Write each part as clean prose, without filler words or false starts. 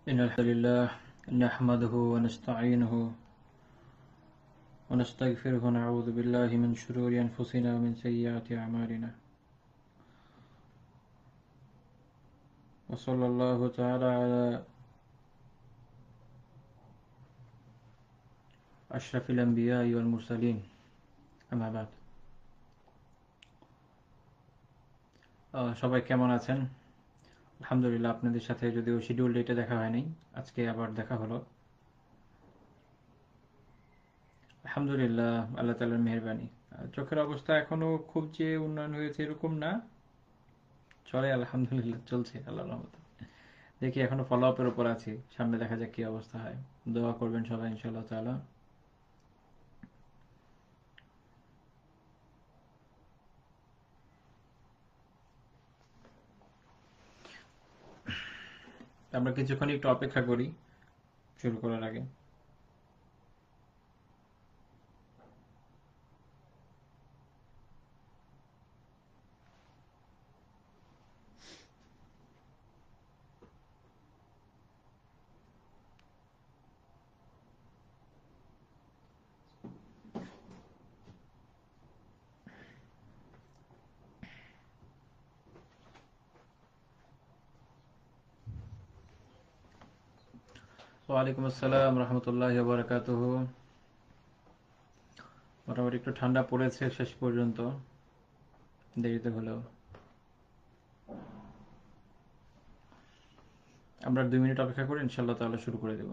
إن الحمد لله نحمده ونستعينه ونستغفره ونعوذ بالله من شرور أنفسنا ومن سيئات أعمالنا وصلى الله تعالى على أشرف الأنبياء والمرسلين أما بعد সবাই কেমন আছেন? আলহামদুলিল্লাহ, আপনাদের সাথে যদিও শিডিউল ডেটে দেখা হয়নি, আজকে আবার দেখা হলো। আলহামদুলিল্লাহ, আল্লাহ তাআলার মেহেরবানি। চোখের অবস্থা এখনো খুব যে উন্নয়ন হয়েছে এরকম না, চলে, আলহামদুলিল্লাহ চলছে আল্লাহর রহমতে। দেখি, এখনো ফলো আপের উপর আছি, সামনে দেখা যাক কি অবস্থা হয়। দোয়া করবেন সবাই ইনশাআল্লাহ তাআলা। আমরা কিছুক্ষণ একটু অপেক্ষা করি শুরু করার আগে। ওয়ালাইকুম আসসালাম রহমতুল্লাহি ওয়া বারাকাতুহু। মোটামুটি একটু ঠান্ডা পড়েছে শেষ পর্যন্ত, দেরিতে হলেও। আমরা 2 মিনিট অপেক্ষা করে ইনশাআল্লাহ তাআলা শুরু করে দেব।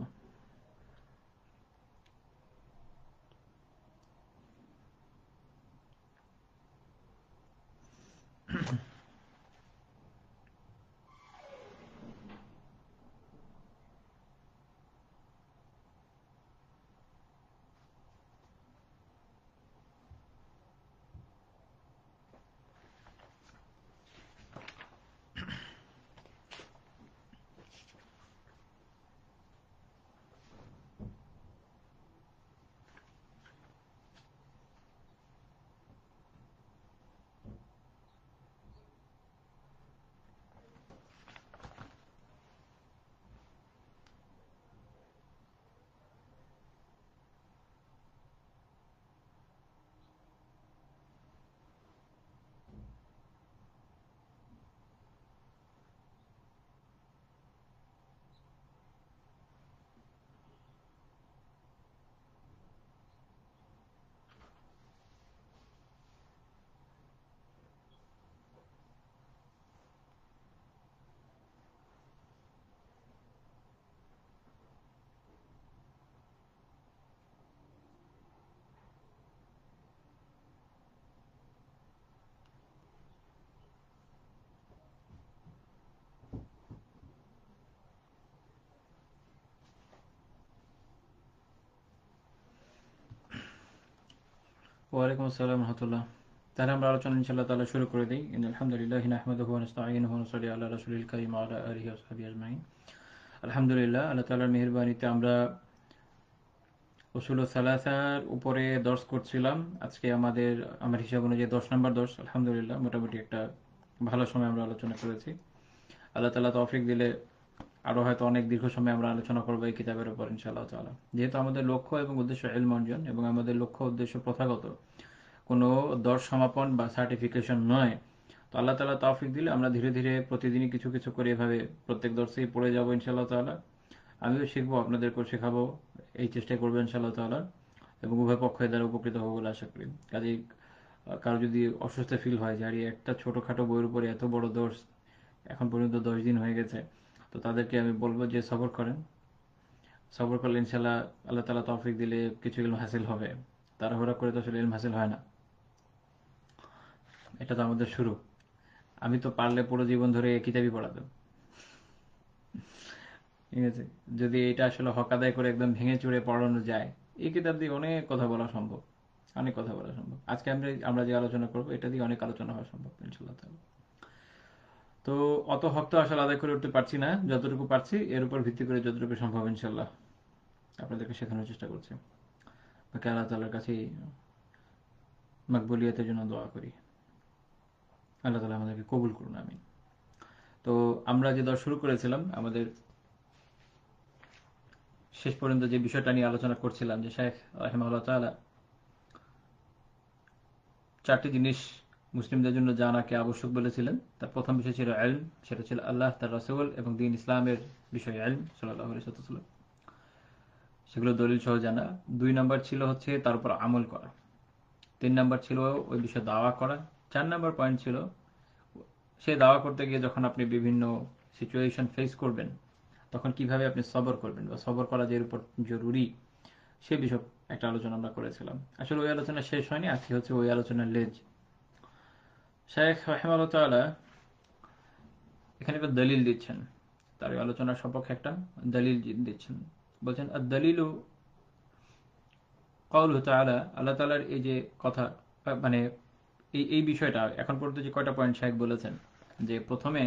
ওয়ালাইকুম আসসালাম রহমতুল্লাহ। তাহলে আমরা আলোচনা ইনশাআল্লাহ তাআলা শুরু করে দিই। আলহামদুলিল্লাহ নাহমাদুহু ওয়া নাস্তাঈনুহু ওয়া নুসাল্লি আলা রাসূলিল কারীম ওয়া আলা আলিহি ওয়া সাহবিহি আজমাইন। আলহামদুলিল্লাহ, আল্লাহ তাআলার মেহেরবানিতে আমরা উসুলুস সালাসার উপরে দর্স করছিলাম। আজকে আমার হিসাব অনুযায়ী 10 নম্বর দর্স। আলহামদুলিল্লাহ, মোটামুটি একটা ভালো সময় আমরা আলোচনা করেছি। আল্লাহ তাআলা তৌফিক দিলে আরো হয়তো অনেক দীর্ঘ সময় আমরা আলোচনা করবো এই কিতাবের উপর ইনশাআল্লাহ তাআলা। যেহেতু আমাদের লক্ষ্য এবং উদ্দেশ্য ইলম অর্জন, এবং আমাদের লক্ষ্য উদ্দেশ্য প্রথাগত কোনো দর্শ সমাপন বা সার্টিফিকেশন নয়, তো আল্লাহ তাআলা তৌফিক দিলে আমরা ধীরে ধীরে প্রতিদিনই কিছু কিছু করে এভাবে প্রত্যেক দর্শেই পড়ে যাবো ইনশাআল্লাহ তাআলা। আমিও শিখবো, আপনাদেরকেও শেখাবো, এই চেষ্টা করবো ইনশাআল্লাহ তাআলা, এবং উভয় পক্ষের দ্বারা উপকৃত হবো বলে আশা করি। কাজেই কারো যদি অসুস্থ ফিল হয় যে আর এই একটা ছোটোখাটো বইয়ের উপরে এত বড় দর্শ, এখন পর্যন্ত 10 দিন হয়ে গেছে, তো তাদেরকে আমি বলবো যে সবর করেন। সবর করলে ইনশাআল্লাহ আল্লাহ তাআলা তৌফিক দিলে কিছু ইলম হাসিল হবে। তাড়াহুড়া করে তো আসলে ইলম হাসিল হয় না। এটা তো আমাদের শুরু। আমি তো পারলে পুরো জীবন ধরে এই কিতাবই পড়াতাম, ঠিক আছে? যদি এটা আসলে হক আদায় করে একদম ভেঙে চুরে পড়ানো যায়, এই কিতাব দিয়ে অনেক কথা বলা সম্ভব, অনেক কথা বলা সম্ভব। আজকে আমরা যে আলোচনা করবো এটা দিয়ে অনেক আলোচনা হওয়া সম্ভব ইনশাআল্লাহ তাআলা। তো অত হক তো আসলে আদায় করে উঠতে পারছি না, যতটুকু পারছি এর উপর ভিত্তি করে যতটুকু সম্ভব ইনশাআল্লাহ আপনাদেরকে শেখানোর চেষ্টা করছি। বাকি আল্লাহ তাআলার কাছে মাকবুলিয়তের জন্য দোয়া করি। আল্লাহ তাআলা আমাদেরকে কবুল করুন, আমিন। তো আমরা যে দর্শ শুরু করেছিলাম, আমাদের শেষ পর্যন্ত যে বিষয়টা নিয়ে আলোচনা করছিলাম যে শেখ রাহিমাহুল্লাহ তাআলা 4টি জিনিস মুসলিমদের জন্য জানাকে আবশ্যক বলেছিলেন। তার প্রথম বিষয় ছিল ইলম, সেটা ছিল আল্লাহ, তার রাসূল এবং দ্বীন ইসলামের বিষয় ইলম সাল্লাল্লাহু আলাইহি ওয়াসাল্লাম, সেগুলো দলিল সহ জানা। 2 নাম্বার ছিল হচ্ছে তার উপর আমল করা। 3 নাম্বার ছিল ওই বিষয়ে দাওয়া করা। 4 নাম্বার পয়েন্ট ছিল সেই দাওয়া করতে গিয়ে যখন আপনি বিভিন্ন সিচুয়েশন ফেস করবেন তখন কিভাবে আপনি সবর করবেন বা সবর করা যে এর উপর জরুরি সে বিষয়ে একটা আলোচনা আমরা করেছিলাম। আসলে ওই আলোচনা শেষ হয়নি, আজকে হচ্ছে ওই আলোচনার লেজ। শেখ রাহিমাহুল্লাহ তাআলা এখানে একটা দলিল দিচ্ছেন, তার ওই আলোচনার সপক্ষে একটা দলিল দিচ্ছেন। বলছেন আদ-দলিলু কাউলুহু তাআলা, আল্লাহ তাআলার এই যে কথা, মানে এই এই বিষয়টা এখন পর্যন্ত যে কয়টা পয়েন্ট শেখ বলেছেন, যে প্রথমে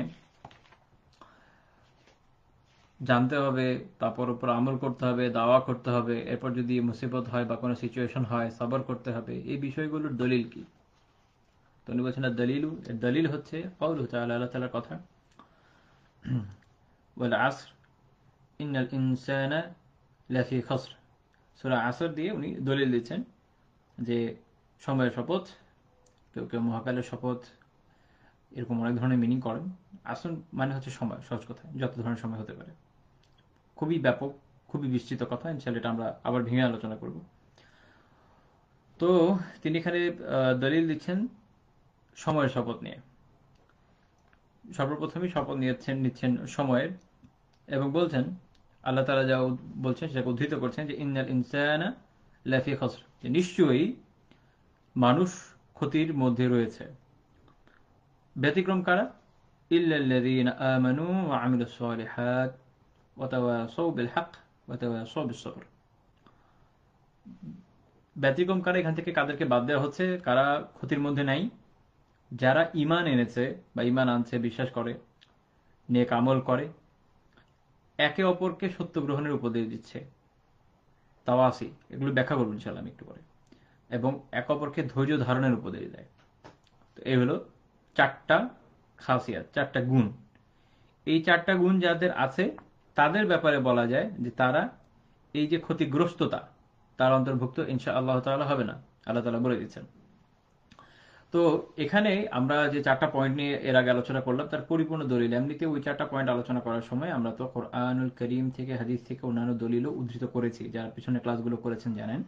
জানতে হবে, তারপর উপর আমল করতে হবে, দাওয়া করতে হবে, এরপর যদি মুসিবত হয় বা কোনো সিচুয়েশন হয় সবর করতে হবে, এই বিষয়গুলোর দলিল কি? তো উনি বলছেন দলিলু, এর দলিল হচ্ছে কাউলুহু তাআলা, আল্লাহ তাআলার কথা, ওয়াল আসর ইন্নাল ইনসানা লাফি খসর। সূরা আসর দিয়ে উনি দলিল দিচ্ছেন যে সময়ের শপথ, কেউ কেউ মহাকালের শপথ, এরকম অনেক ধরনের মিনিং করেন। আসর মানে হচ্ছে সময়, সহজ কথা, যত ধরনের সময় হতে পারে। খুবই ব্যাপক, খুবই বিস্তৃত কথা, ইনশাআল্লাহ এটা আমরা আবার ভেঙে আলোচনা করব। তো তিনি এখানে দলিল দিচ্ছেন সময়ের শপথ নিয়ে। সর্বপ্রথমে শপথ নিচ্ছেন সময়ের, এবং বলছেন আল্লাহ তাআলা যা বলছেন সেটাকে উদ্ধৃত করছেন যে ইন্নাল ইনসানা লাফি খসর, যে নিশ্চয়ই মানুষ ক্ষতির মধ্যে রয়েছে। ব্যতিক্রম কারা? ইল্লাল্লাযীনা আমানু ওয়া আমিলুস সালিহাত ওয়া তাওয়াসাউ বিল হক ওয়া তাওয়াসাউ বিস সবর। ব্যতিক্রম কারা, এখান থেকে কাদেরকে বাদ দেওয়া হচ্ছে? কারা ক্ষতির মধ্যে নাই? যারা ঈমান এনেছে বা ঈমান আনছে, বিশ্বাস করে, নেক আমল করে, একে অপরকে সত্য গ্রহণের উপদেশ দিচ্ছে, তাওয়াসি, এগুলো ব্যাখ্যা করবো ইনশাআল্লাহ আমি একটু পরে, এবং একে অপরকে ধৈর্য ধারণের উপদেশ দেয়। তো এই হলো 4টা খাসিয়াত, 4টা গুণ। এই 4টা গুণ যাদের আছে তাদের ব্যাপারে বলা যায় যে তারা এই যে ক্ষতিগ্রস্ততা তার অন্তর্ভুক্ত ইনশাআল্লাহ তাআলা হবে না, আল্লাহ তাআলা বলে দিচ্ছেন। তো এখানে আমরা যে 4টা পয়েন্ট নিয়ে এর আগে আলোচনা করলাম তার পরিপূর্ণ দলিল, এমনিতে ওই 4টা পয়েন্ট আলোচনা করার সময় আমরা তো কোরআনুল করিম থেকে, হাদিস থেকে অন্যান্য দলিলও উদ্ধৃত করেছি, যারা পিছনে ক্লাসগুলো করেছেন জানেন,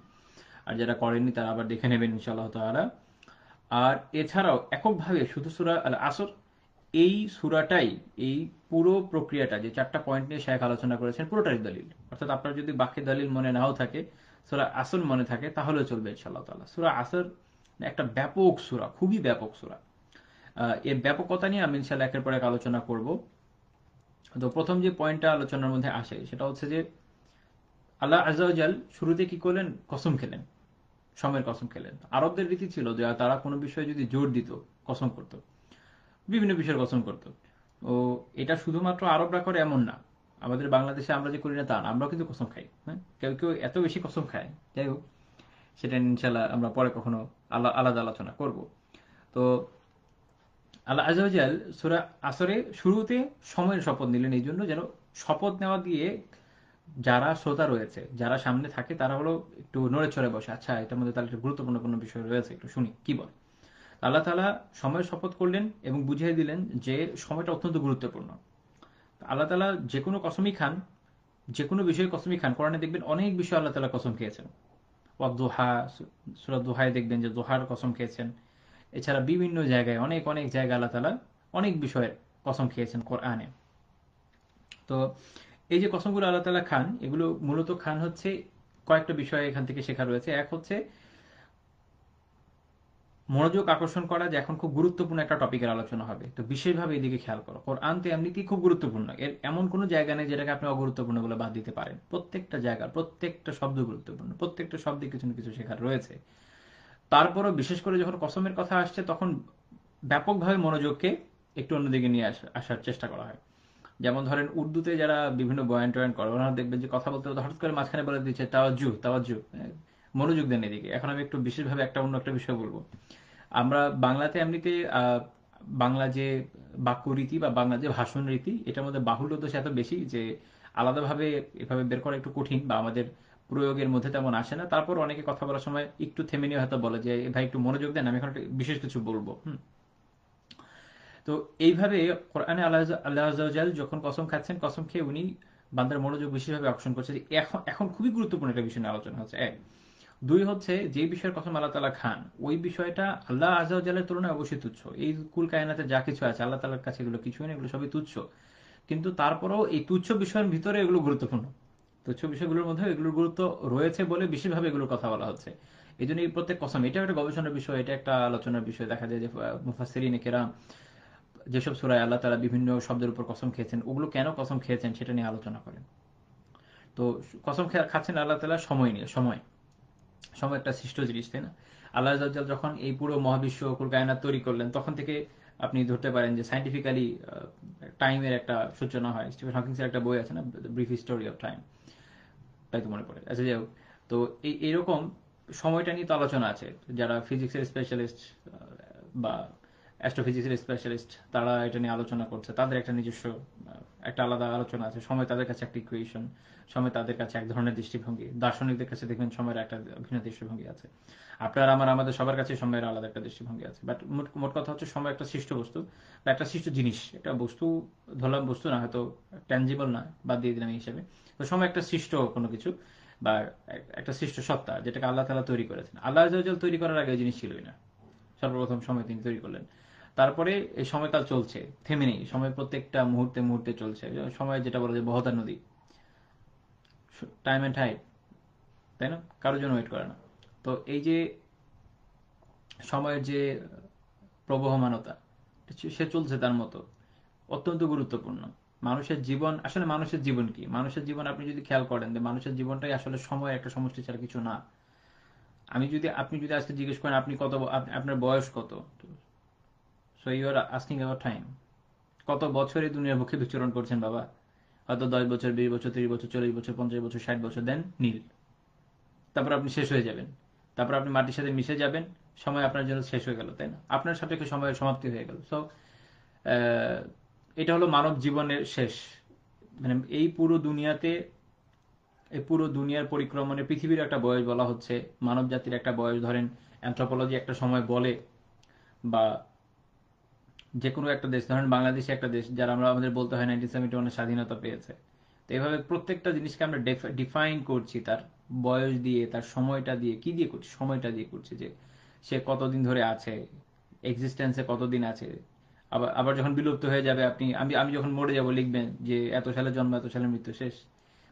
আর যারা করেননি তারা আবার দেখে নেবেন ইনশাআল্লাহ তাআলা। আর এছাড়াও এককভাবে শুধু সূরা আল আসর, এই সূরাটাই, এই পুরো প্রক্রিয়াটা যে 4টা পয়েন্ট নিয়ে শেখ আলোচনা করেছেন পুরোটাই দলিল। অর্থাৎ আপনার যদি বাকি দলিল মনে নাও থাকে, সূরা আসর মনে থাকে, তাহলেও চলবে ইনশাআল্লাহ তাআলা। সূরা আসর একটা ব্যাপক সূরা, খুবই ব্যাপক সূরা। এর ব্যাপকতা নিয়ে আমি ইনশাআল্লাহ একের পর এক আলোচনা করব। তো প্রথম যে পয়েন্টটা আলোচনার মধ্যে আসে সেটা হচ্ছে যে আল্লাহ আযজা ওয়া জাল শুরুতে কি করলেন? কসম খেলেন, সময়ের কসম খেলেন। আরবদের রীতি ছিল যে তারা কোনো বিষয়ে যদি জোর দিত কসম করত, বিভিন্ন বিষয়ের কসম করত। ও এটা শুধুমাত্র আরবরা করে এমন না, আমাদের বাংলাদেশে আমরা যে করি না তা না, আমরাও কিন্তু কসম খাই। হ্যাঁ, কেউ কেউ এত বেশি কসম খায়, যাই হোক সেটা ইনশাল্লাহ আমরা পরে কখনো আলাদা আলোচনা করব। তো আল্লাহ আযজা ওয়া জাল সূরা আসরে শুরুতে সময়ের শপথ নিলেন এই জন্য যেন শপথ নেওয়া দিয়ে যারা শ্রোতা রয়েছে, যারা সামনে থাকে, তারা হলো একটু নড়ে চড়ে বসে, আচ্ছা এটার মধ্যে তাহলে একটা গুরুত্বপূর্ণ কোনো বিষয় রয়েছে, একটু শুনি কি বল। আল্লাহ তাআলা সময়ের শপথ করলেন এবং বুঝিয়ে দিলেন যে সময়টা অত্যন্ত গুরুত্বপূর্ণ। আল্লাহ তাআলা যে কোনো কসমই খান, যে কোনো বিষয়ে কসমই খান, কোরআনে দেখবেন অনেক বিষয় আল্লাহ তাআলা কসম খেয়েছেন। ওয়াদ-দুহা, সূরা দুহায় দেখবেন যে দুহার কসম খেয়েছেন। এছাড়া বিভিন্ন জায়গায়, অনেক অনেক জায়গায় আল্লাহ তাআলা অনেক বিষয়ের কসম খেয়েছেন কোরআনে। তো এই যে কসমগুলো আল্লাহ তাআলা খান, এগুলো মূলত খান হচ্ছে কয়েকটা বিষয় এখান থেকে শেখা রয়েছে। এক হচ্ছে মনোযোগ আকর্ষণ করা, যে এখন খুব গুরুত্বপূর্ণ একটা টপিকের আলোচনা হবে, তো বিশেষভাবে এদিকে খেয়াল করো। কোরআন তো এমনিতেই খুব গুরুত্বপূর্ণ, এর এমন কোনো জায়গা নেই যেটাকে আপনি অগুরুত্বপূর্ণ বলে বাদ দিতে পারেন। প্রত্যেকটা জায়গার প্রত্যেকটা শব্দ গুরুত্বপূর্ণ, প্রত্যেকটা শব্দে কিছু না কিছু শেখার রয়েছে। তারপরও বিশেষ করে যখন কসমের কথা আসছে তখন ব্যাপকভাবে মনোযোগকে একটু অন্যদিকে নিয়ে আসার চেষ্টা করা হয়। যেমন ধরেন উর্দুতে যারা বিভিন্ন বয়ান টয়ান করে, ওনারা দেখবেন যে কথা বলতে বলতে হঠাৎ করে মাঝখানে বলে দিচ্ছে তাওয়াজ্জু তাওয়াজ্জু, মনোযোগ দেন এদিকে। এখন আমি একটু বিশেষভাবে অন্য একটা বিষয় বলবো। আমরা বাংলাতে এমনিতে বাংলা যে বাক্য রীতি বা বাংলা যে ভাষণ রীতি, এটার মধ্যে বাহুল্য দোষ এত বেশি যে আলাদাভাবে এভাবে বের করা একটু কঠিন, বা আমাদের প্রয়োগের মধ্যে তেমন আসে না। তারপর অনেকে কথা বলার সময় একটু থেমে নিয়ে হয়তো বলে যে ভাই একটু মনোযোগ দেন, আমি এখন একটা বিশেষ কিছু বলবো। তো এইভাবে কোরআনে আল্লাহ আল্লাহ আযজা ওয়া জাল যখন কসম খাচ্ছেন, কসম খেয়ে উনি বান্দার মনোযোগ বিশেষভাবে আকর্ষণ করছে যে এখন এখন খুবই গুরুত্বপূর্ণ একটা বিষয় নিয়ে আলোচনা হচ্ছে। এক, দুই হচ্ছে যে বিষয়ের কসম আল্লাহ তাআলা খান, ওই বিষয়টা আল্লাহ আযজা ওয়া জালের তুলনায় অবশ্যই তুচ্ছ। এই কুল কায়নাতে যা কিছু আছে আল্লাহ তাআলার কাছে এগুলো কিছুই না, এগুলো সবই তুচ্ছ। কিন্তু তারপরেও এই তুচ্ছ বিষয়ের ভিতরে এগুলো গুরুত্বপূর্ণ। তুচ্ছ বিষয়গুলোর মধ্যে এগুলোর গুরুত্ব রয়েছে বলে বিশেষভাবে এগুলোর কথা বলা হচ্ছে। এই জন্য এই প্রত্যেক কসম, এটা একটা গবেষণার বিষয়, এটা একটা আলোচনার বিষয়। দেখা যায় যে মুফাসসিরিনে কেরাম যেসব সূরায় আল্লাহ তাআলা বিভিন্ন শব্দের উপর কসম খেয়েছেন, ওগুলো কেন কসম খেয়েছেন সেটা নিয়ে আলোচনা করেন। তো কসম খাচ্ছেন আল্লাহ তাআলা সময় নিয়ে। সময় সময় একটা সৃষ্ট জিনিস, তাই না? আল্লাহ আযজা ওয়া জাল যখন এই পুরো মহাবিশ্ব কুল কায়নাত তৈরি করলেন, তখন থেকে আপনি ধরতে পারেন যে সায়েন্টিফিক্যালি টাইমের একটা সূচনা হয়। স্টিফেন হকিংসের একটা বই আছে না, ব্রিফ হিস্টোরি অফ টাইম, তাই তো মনে পড়ে। আচ্ছা, যাই হোক, তো এইরকম সময়টা নিয়ে তো আলোচনা আছে। যারা ফিজিক্সের স্পেশালিস্ট বা অ্যাস্ট্রোফিজিক্সের স্পেশালিস্ট, তারা এটা নিয়ে আলোচনা করছে। তাদের একটা নিজস্ব একটা আলাদা আলোচনা আছে। সময় তাদের কাছে একটা ইকুয়েশন, সময় তাদের কাছে এক ধরনের দৃষ্টিভঙ্গি। দার্শনিকদের কাছে দেখবেন সময়ের একটা ভিন্ন দৃষ্টিভঙ্গি আছে। আপনার আমাদের সবার কাছে সময়ের আলাদা একটা দৃষ্টিভঙ্গি আছে। বাট মোট কথা হচ্ছে সময় একটা সৃষ্ট বস্তু বা একটা সৃষ্ট জিনিস। একটা বস্তু ধরলাম, বস্তু না, হয়তো ট্যানজিবল না, বাদ দিয়ে দিলাম এই হিসেবে। তো সময় একটা সৃষ্ট কোনো কিছু বা একটা সৃষ্ট সত্তা, যেটাকে আল্লাহ তাআলা তৈরি করেছেন। আল্লাহ আযজা ওয়া জাল তৈরি করার আগে এই জিনিস ছিলই না। সর্বপ্রথম সময় তিনি তৈরি করলেন। তারপরে এই সময়কাল চলছে, থেমে নেই। সময় প্রত্যেকটা মুহূর্তে মুহূর্তে চলছে। সময় যেটা বলা যায় বহতা নদী, টাইম এন্ড টাইড, তাই না? কারোর জন্য ওয়েট করে না। তো এই যে সময়ের যে প্রবহমানতা, সে চলছে তার মতো, অত্যন্ত গুরুত্বপূর্ণ। মানুষের জীবন, আসলে মানুষের জীবন কি? মানুষের জীবন আপনি যদি খেয়াল করেন, যে মানুষের জীবনটাই আসলে সময়ের একটা সমষ্টি ছাড়া কিছু না। আপনি যদি আজকে জিজ্ঞেস করেন আপনি কত, আপনার বয়স কত, so you are asking about time. কত বছর এই দুনিয়ার বুকে বিচরণ করছেন বাবা? হয়তো 10 বছর, 20 বছর, 30 বছর, 40 বছর, 50 বছর, 60 বছর, দেন নীল। তারপর আপনি শেষ হয়ে যাবেন। তারপর আপনি মাটির সাথে মিশে যাবেন। সময় আপনার জন্য শেষ হয়ে গেল, তাই না? আপনার সাপেক্ষে সময়ের সমাপ্তি হয়ে গেল। সো এটা হলো মানব জীবনের শেষ। মানে এই পুরো দুনিয়ার পরিক্রমণে পৃথিবীর একটা বয়স বলা হচ্ছে, মানব জাতির একটা বয়স ধরেন, অ্যানথ্রোপোলজি একটা সময় বলে, বা যে কোনো একটা দেশ, ধরেন বাংলাদেশে একটা দেশ, যারা আমরা আমাদের বলতে হয় 1971 স্বাধীনতা পেয়েছে। তো এইভাবে প্রত্যেকটা জিনিসকে আমরা ডিফাইন করছি তার বয়স দিয়ে, তার সময়টা দিয়ে। কি দিয়ে করছি? সময়টা দিয়ে করছি, যে সে কতদিন ধরে আছে, এক্সিস্টেন্সে কতদিন আছে। আবার আবার যখন বিলুপ্ত হয়ে যাবে, আমি যখন মরে যাব লিখবেন যে এত সালে জন্ম, এত সালে মৃত্যু, শেষ।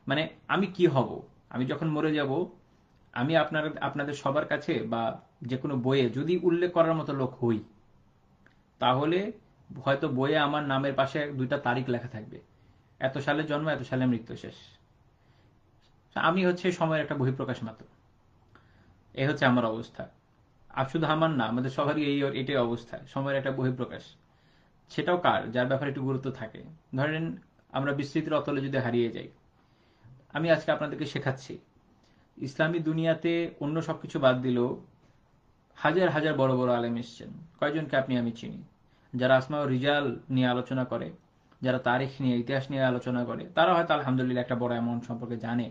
মানে আমি কি হব? আমি যখন মরে যাব, আমি আপনাদের সবার কাছে বা যে কোনো বইয়ে যদি উল্লেখ করার মতো লোক হই, তাহলে হয়তো বইয়ে আমার নামের পাশে 2টা তারিখ লেখা থাকবে, এত সালে জন্ম, এত সালে মৃত্যু, শেষ। আমি হচ্ছে সময়ের একটা বহিঃপ্রকাশ মাত্র। এই হচ্ছে আমার অবস্থা। আর শুধু আমার না, আমাদের সবারই এটাই অবস্থা, সময়ের একটা বহিঃপ্রকাশ। সেটাও কার? যার ব্যাপারে একটু গুরুত্ব থাকে। ধরেন আমরা বিস্তৃতির অতলে যদি হারিয়ে যাই। আমি আজকে আপনাদেরকে শেখাচ্ছি ইসলামী দুনিয়াতে অন্য সবকিছু বাদ দিলেও হাজার হাজার বড় বড় আলেম এসছেন। কয়জনকে আপনি আমি চিনি? যারা আসমা ও রিজাল নিয়ে আলোচনা করে, যারা তারিখ নিয়ে, ইতিহাস নিয়ে আলোচনা করে, তারা হয়তো আলহামদুলিল্লাহ একটা বড় অ্যামাউন্ট সম্পর্কে জানে।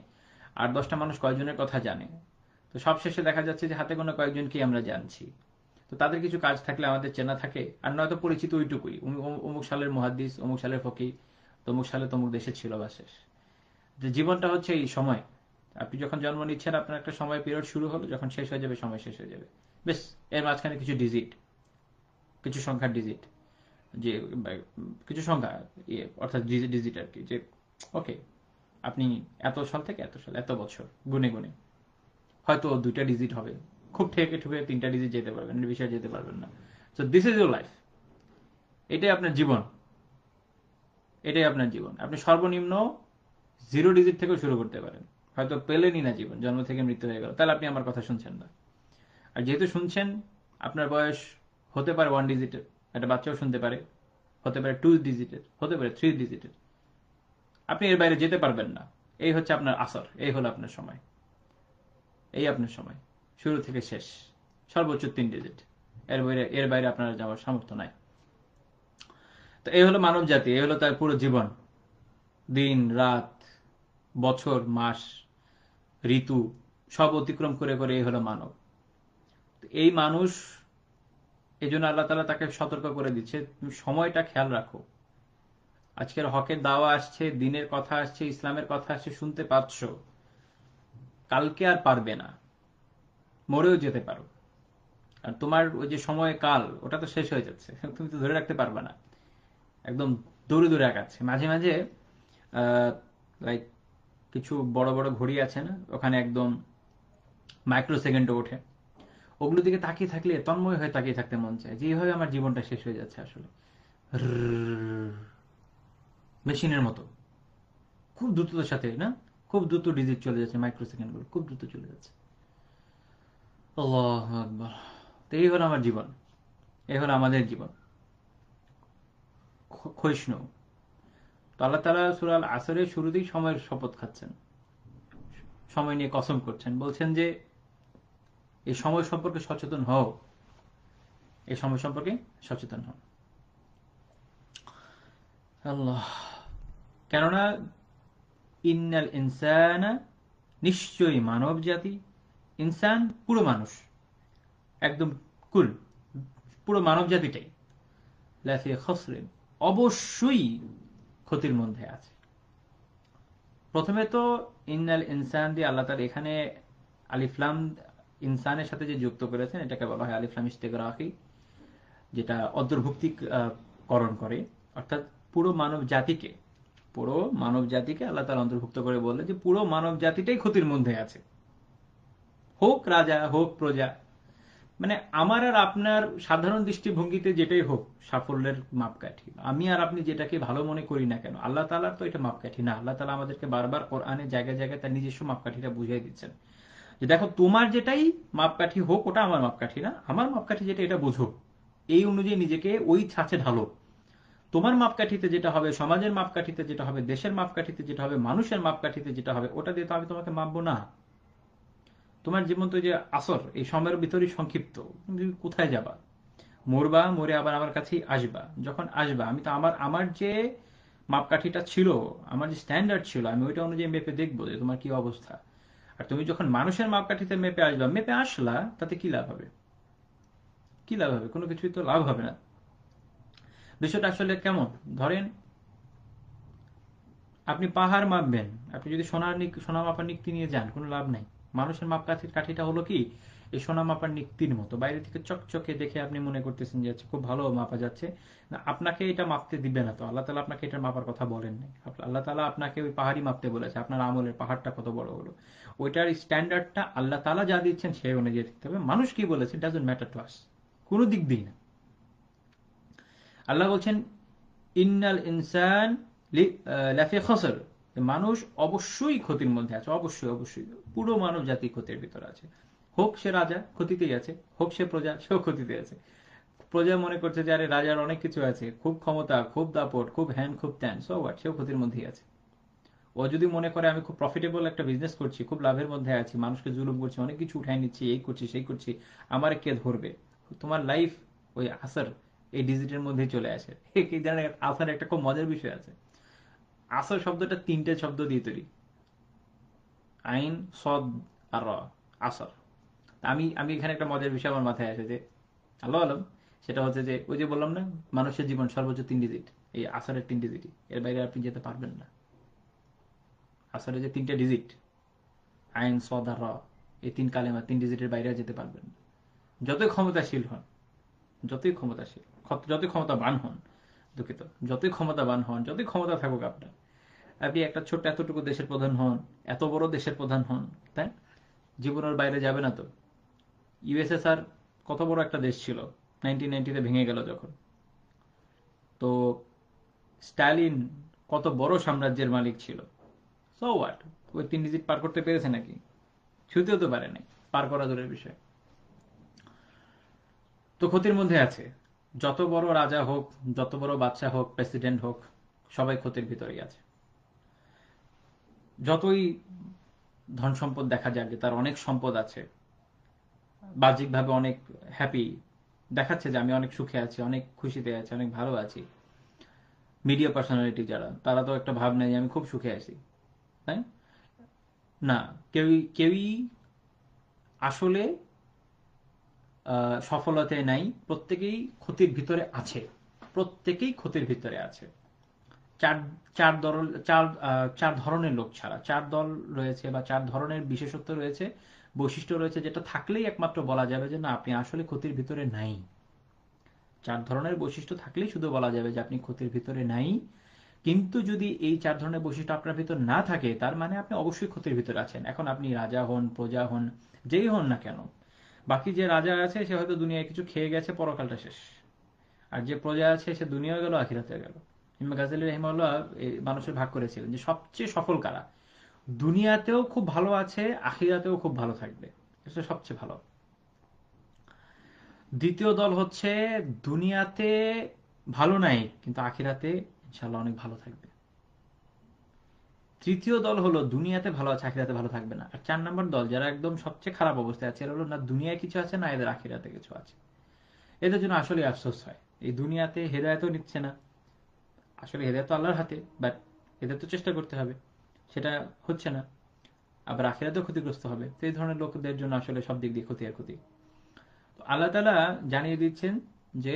আর 10টা মানুষ কয়জনের কথা জানে? তো সব শেষে দেখা যাচ্ছে যে হাতে গোনা কয়েকজনকেই আমরা জানছি। তো তাদের কিছু কাজ থাকলে আমাদের চেনা থাকে, আর নয়তো পরিচিত ওইটুকুই, অমুক সালের মুহাদ্দিস, অমুক সালের ফকি, তমুক সালে তমুক দেশে ছিল, বা শেষ। যে জীবনটা হচ্ছে এই সময়। আপনি যখন জন্ম নিচ্ছেন, আপনার একটা সময় পিরিয়ড শুরু হলো, যখন শেষ হয়ে যাবে, সময় শেষ হয়ে যাবে। বেশ, এর মাঝখানে কিছু ডিজিট, কিছু সংখ্যার ডিজিট, যে কিছু সংখ্যা, অর্থাৎ ডিজিট আর কি, যে ওকে, আপনি এত সাল থেকে এত সাল, এত বছর গুনে গুনে হয়তো 2টা ডিজিট হবে, খুব ঠেকে ঠুকে 3টা ডিজিট যেতে পারবেন, এর বিষয়ে যেতে পারবেন না। So this is your life. এটাই আপনার জীবন, এটাই আপনার জীবন। আপনি সর্বনিম্ন 0 ডিজিট থেকেও শুরু করতে পারেন। হয়তো পেলেনই না জীবন, জন্ম থেকে মৃত্যু হয়ে গেল, তাহলে আপনি আমার কথা শুনছেন না। আর যেহেতু শুনছেন, আপনার বয়স হতে পারে 1 ডিজিটের, একটা বাচ্চাও শুনতে পারে, হতে পারে 2 ডিজিটের, হতে পারে 3 ডিজিটের। আপনি এর বাইরে যেতে পারবেন না। এই হচ্ছে আপনার আসর, এই হলো আপনার সময়, এই আপনার সময়, শুরু থেকে শেষ, সর্বোচ্চ 3 ডিজিট। এর বাইরে আপনার যাওয়ার সামর্থ্য নাই। তো এই হলো মানব জাতি, এই হলো তার পুরো জীবন, দিন রাত, বছর, মাস, ঋতু সব অতিক্রম করে করে এই হলো মানব। এই মানুষ, এই জন্য আল্লাহ তাআলা তাকে সতর্ক করে দিচ্ছে, তুমি সময়টা খেয়াল রাখো। আজকের হকের দাওয়া আসছে, দিনের কথা আসছে, ইসলামের কথা আসছে, শুনতে পাচ্ছ, কালকে আর পারবে না, মরেও যেতে পারো। আর তোমার ওই যে সময় কাল, ওটা তো শেষ হয়ে যাচ্ছে, তুমি তো ধরে রাখতে পারবে না, একদম দূরে দূরে আগাচ্ছে। মাঝে মাঝে লাইক কিছু বড় বড় ঘড়ি আছে না, ওখানে একদম মাইক্রো সেকেন্ডে ওঠে, ওগুলোর দিকে তাকিয়ে থাকলে তন্ময় হয়ে তাকিয়ে থাকতে মন চায় যে এইভাবে আমার জীবনটা শেষ হয়ে যাচ্ছে আসলে, মেশিনের মতো খুব দ্রুততার সাথে না, খুব দ্রুত ডিজিট চলে যাচ্ছে, মাইক্রো সেকেন্ড গুলো খুব দ্রুত চলে যাচ্ছে। আল্লাহু আকবার। তো এই হলো আমার জীবন, এই হলো আমাদের জীবন, ক্ষয়িষ্ণু। তো আল্লাহ তাআলা সূরা আল আসরের শুরুতেই সময়ের শপথ খাচ্ছেন, সময় নিয়ে কসম করছেন, বলছেন যে এই সময় সম্পর্কে সচেতন হও, এই সময় সম্পর্কে সচেতন হও। আল্লাহ, কেননা ইন্নাল ইনসানা, নিশ্চয়ই মানব জাতি, ইনসান পুরো মানুষ, একদম কুল, পুরো মানব জাতিটাই, লাফি খসরিন, অবশ্যই ক্ষতির মধ্যে আছে। প্রথমে তো ইন্নাল ইনসান দিয়ে আল্লাহ তাআলা এখানে আলিফলাম ইনসানের সাথে যে যুক্ত করেছেন, এটাকে বলা হয় আলিফলাম ইস্তেগরাকি, যেটা অন্তর্ভুক্তি করণ করে, অর্থাৎ পুরো মানব জাতিকে, পুরো মানব জাতিকে আল্লাহ তাআলা অন্তর্ভুক্ত করে বললেন যে পুরো মানব জাতিটাই ক্ষতির মধ্যে আছে, হোক রাজা হোক প্রজা। মানে আমার আর আপনার সাধারণ দৃষ্টিভঙ্গিতে যেটাই হোক সাফল্যের মাপকাঠি, আমি আর আপনি যেটাকে ভালো মনে করি না কেন, আল্লাহ তাআলার তো এটা মাপকাঠি না। আল্লাহ তাআলা আমাদেরকে বারবার কোরআনে জায়গায় জায়গায় তার নিজস্ব মাপকাঠিটা বুঝিয়ে দিচ্ছেন যে দেখো, তোমার যেটাই মাপকাঠি হোক ওটা আমার মাপকাঠি না, আমার মাপকাঠি যেটা এটা বোঝো, এই অনুযায়ী নিজেকে ওই ছাঁচে ঢালো। তোমার মাপকাঠিতে যেটা হবে, সমাজের মাপকাঠিতে যেটা হবে, দেশের মাপকাঠিতে যেটা হবে, মানুষের মাপকাঠিতে যেটা হবে, ওটা দিয়ে তো আমি তোমাকে মাপবো না। তোমার জীবন তো যে আসর, এই সময়ের ভিতরেই সংক্ষিপ্ত, তুমি কোথায় যাবা? মরবা, মরে আবার আমার কাছেই আসবা। যখন আসবা আমি তো আমার আমার যে মাপকাঠিটা ছিল, আমার যে স্ট্যান্ডার্ড ছিল, আমি ওইটা অনুযায়ী মেপে দেখবো যে তোমার কি অবস্থা। আর তুমি যখন মানুষের মাপকাঠিতে মেপে আসবা, মেপে আসলা, তাতে কি লাভ হবে? কি লাভ হবে? কোনো কিছুই তো লাভ হবে না। বিষয়টা আসলে কেমন, ধরেন আপনি পাহাড় মাপবেন, আপনি যদি সোনা মাপার নিক্তি নিয়ে যান, কোনো লাভ নাই। মানুষের মাপকাঠির কাঠিটা হলো কি, এই সোনা মাপার নিক্তির মতো, বাইরে থেকে চকচকে দেখে আপনি মনে করতেছেন যে আচ্ছা খুব ভালো মাপা যাচ্ছে, না আপনাকে এটা মাপতে দিবে না। তো আল্লাহ তাআলা আপনাকে এটা মাপার কথা বলেন নাই। আল্লাহ তাআলা আপনাকে ওই পাহাড়ি মাপতে বলেছে, আপনার আমলের পাহাড়টা কত বড় হলো, ওইটার স্ট্যান্ডার্ডটা আল্লাহ তাআলা যা দিচ্ছেন সেই অনুযায়ী দেখতে হবে। মানুষ কি বলেছে ডাজন্ট ম্যাটার টু আস, কোনো দিক দিয়ে না। আল্লাহ বলছেন ইন্নাল ইনসান লাফি খসর, মানুষ অবশ্যই ক্ষতির মধ্যে আছে, অবশ্যই অবশ্যই পুরো মানব জাতি ক্ষতির ভিতরে আছে। হোক সে রাজা, ক্ষতিতেই আছে, হোক সে প্রজা, সেও ক্ষতিতে আছে। প্রজা মনে করছে যে আরে রাজার অনেক কিছু আছে, খুব ক্ষমতা, খুব দাপট, খুব হ্যান, খুব ত্যান, সো হোয়াট, সেও ক্ষতির মধ্যেই আছে। ও যদি মনে করে আমি খুব প্রফিটেবল একটা বিজনেস করছি, খুব লাভের মধ্যে আছি, মানুষকে জুলুম করছি, অনেক কিছু উঠাই নিচ্ছি, এই করছি সেই করছি, আমার কে ধরবে? তোমার লাইফ ওই আসর, এই ডিজিটের মধ্যেই চলে আসে। এই ধরনের আসর একটা খুব মজার বিষয় আছে। আসর শব্দটা তিনটে শব্দ দিয়ে তৈরি, আইন, সদ আর র, আসর। আমি আমি এখানে একটা মজার বিষয় আমার মাথায় আসে যে আল্লাহ আলম, সেটা হচ্ছে যে ওই যে বললাম না, মানুষের জীবন সর্বোচ্চ 3 ডিজিট, এই আসরের 3 ডিজিটই, এর বাইরে আপনি যেতে পারবেন না। আসরের যে 3টে ডিজিট, আইন, সদ আর র, এই 3 কালেমা 3 ডিজিটের বাইরে আর যেতে পারবেন না। যতই ক্ষমতাশীল হন, যতই ক্ষমতাশীল, যতই ক্ষমতাবান হন, দুঃখিত, যতই ক্ষমতাবান হন, যতই ক্ষমতা থাকুক আপনার, আপনি একটা ছোট্ট এতটুকু দেশের প্রধান হন, এত বড় দেশের প্রধান হন, তাই জীবনের বাইরে যাবে না তো। ইউএসএসআর কত বড় একটা দেশ ছিল, 1990-তে ভেঙে গেল যখন। তো স্টালিন কত বড় সাম্রাজ্যের মালিক ছিল, সো হোয়াট, ওই 3 ডিজিট পার করতে পেরেছে নাকি? ছুঁতেও তো পারে নাই, পার করা দূরের বিষয়। তো ক্ষতির মধ্যে আছে, যত বড় রাজা হোক, যত বড় বাদশা হোক, প্রেসিডেন্ট হোক, সবাই ক্ষতির ভিতরেই আছে। যতই ধন সম্পদ দেখা যাক যে তার অনেক সম্পদ আছে, বাহ্যিকভাবে অনেক হ্যাপি দেখাচ্ছে যে আমি অনেক সুখে আছি, অনেক খুশিতে আছি, অনেক ভালো আছি, মিডিয়া পার্সোনালিটি যারা, তারা তো একটা ভাব নেই যে আমি খুব সুখে আছি, তাই। না, কেউই কেউই আসলে সফলতায় নাই, প্রত্যেকেই ক্ষতির ভিতরে আছে, প্রত্যেকেই ক্ষতির ভিতরে আছে। চার চার দল চার ধরনের লোক ছাড়া চার দল রয়েছে বা চার ধরনের বিশেষত্ব রয়েছে, বৈশিষ্ট্য রয়েছে, যেটা থাকলেই একমাত্র বলা যাবে যে না, আপনি আসলে ক্ষতির ভিতরে নাই। চার ধরনের বৈশিষ্ট্য থাকলেই শুধু বলা যাবে যে আপনি ক্ষতির ভিতরে নাই। কিন্তু যদি এই চার ধরনের বৈশিষ্ট্য আপনার ভিতর না থাকে, তার মানে আপনি অবশ্যই ক্ষতির ভিতরে আছেন। এখন আপনি রাজা হন, প্রজা হন, যেই হন না কেন, বাকি যে রাজা আছে সে হয়তো দুনিয়ায় কিছু খেয়ে গেছে, পরকালটা শেষ। আর যে প্রজা আছে সে দুনিয়া গেল, আখিরাতে গেল। ইমাম গাজ্জালী রাহিমাহুল্লাহ এই মানুষের ভাগ করেছিলেন যে সবচেয়ে সফল কারা, দুনিয়াতেও খুব ভালো আছে, আখিরাতেও খুব ভালো থাকবে, এটা সবচেয়ে ভালো। দ্বিতীয় দল হচ্ছে দুনিয়াতে ভালো নাই কিন্তু আখিরাতে ইনশাআল্লাহ অনেক ভালো থাকবে। তৃতীয় দল হলো দুনিয়াতে ভালো আছে, আখিরাতে ভালো থাকবে না। আর 4 নম্বর দল যারা একদম সবচেয়ে খারাপ অবস্থায় আছে, এরা হলো না দুনিয়ায় কিছু আছে, না এদের আখিরাতে কিছু আছে। এদের জন্য আসলে আফসোস হয়, এই দুনিয়াতে হেদায়েতও নিচ্ছে না, আসলে হেদায়েত তো আল্লাহর হাতে, বাট এদের তো চেষ্টা করতে হবে, সেটা হচ্ছে না, আবার আখিরাতেও ক্ষতিগ্রস্ত হবে। তো এই ধরনের লোকদের জন্য আসলে সব দিক দিয়ে ক্ষতি আর ক্ষতি। তো আল্লাহ তাআলা জানিয়ে দিচ্ছেন যে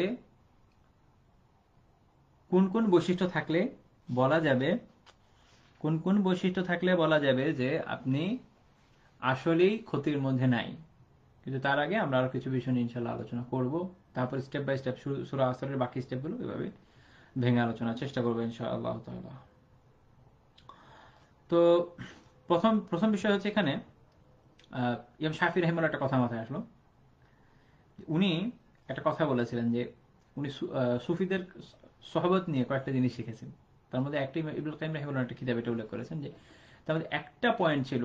কোন কোন বৈশিষ্ট্য থাকলে বলা যাবে, কোন কোন বৈশিষ্ট্য থাকলে বলা যাবে যে আপনি আসলেই ক্ষতির মধ্যে নাই। কিন্তু তার আগে আমরা আরো কিছু বিষয় নিয়ে ইনশাআল্লাহ আলোচনা করব। তারপর স্টেপ বাই স্টেপ সূরা আসরের বাকি স্টেপগুলো এভাবে ভেঙে আলোচনার চেষ্টা করবো ইনশাআল্লাহ তাআলা। তো প্রথম প্রথম বিষয় হচ্ছে এখানে ইমাম শাফি রাহিমাহুল্লাহ একটা কথা মাথায় আসলো। উনি একটা কথা বলেছিলেন যে উনি সুফিদের সহবত নিয়ে কয়েকটা জিনিস শিখেছেন। তার মধ্যে একটা ইবনুল কাইয়িম রাহিমাহুল্লাহ একটা কিতাবে এটা উল্লেখ করেছেন যে তার মধ্যে একটা পয়েন্ট ছিল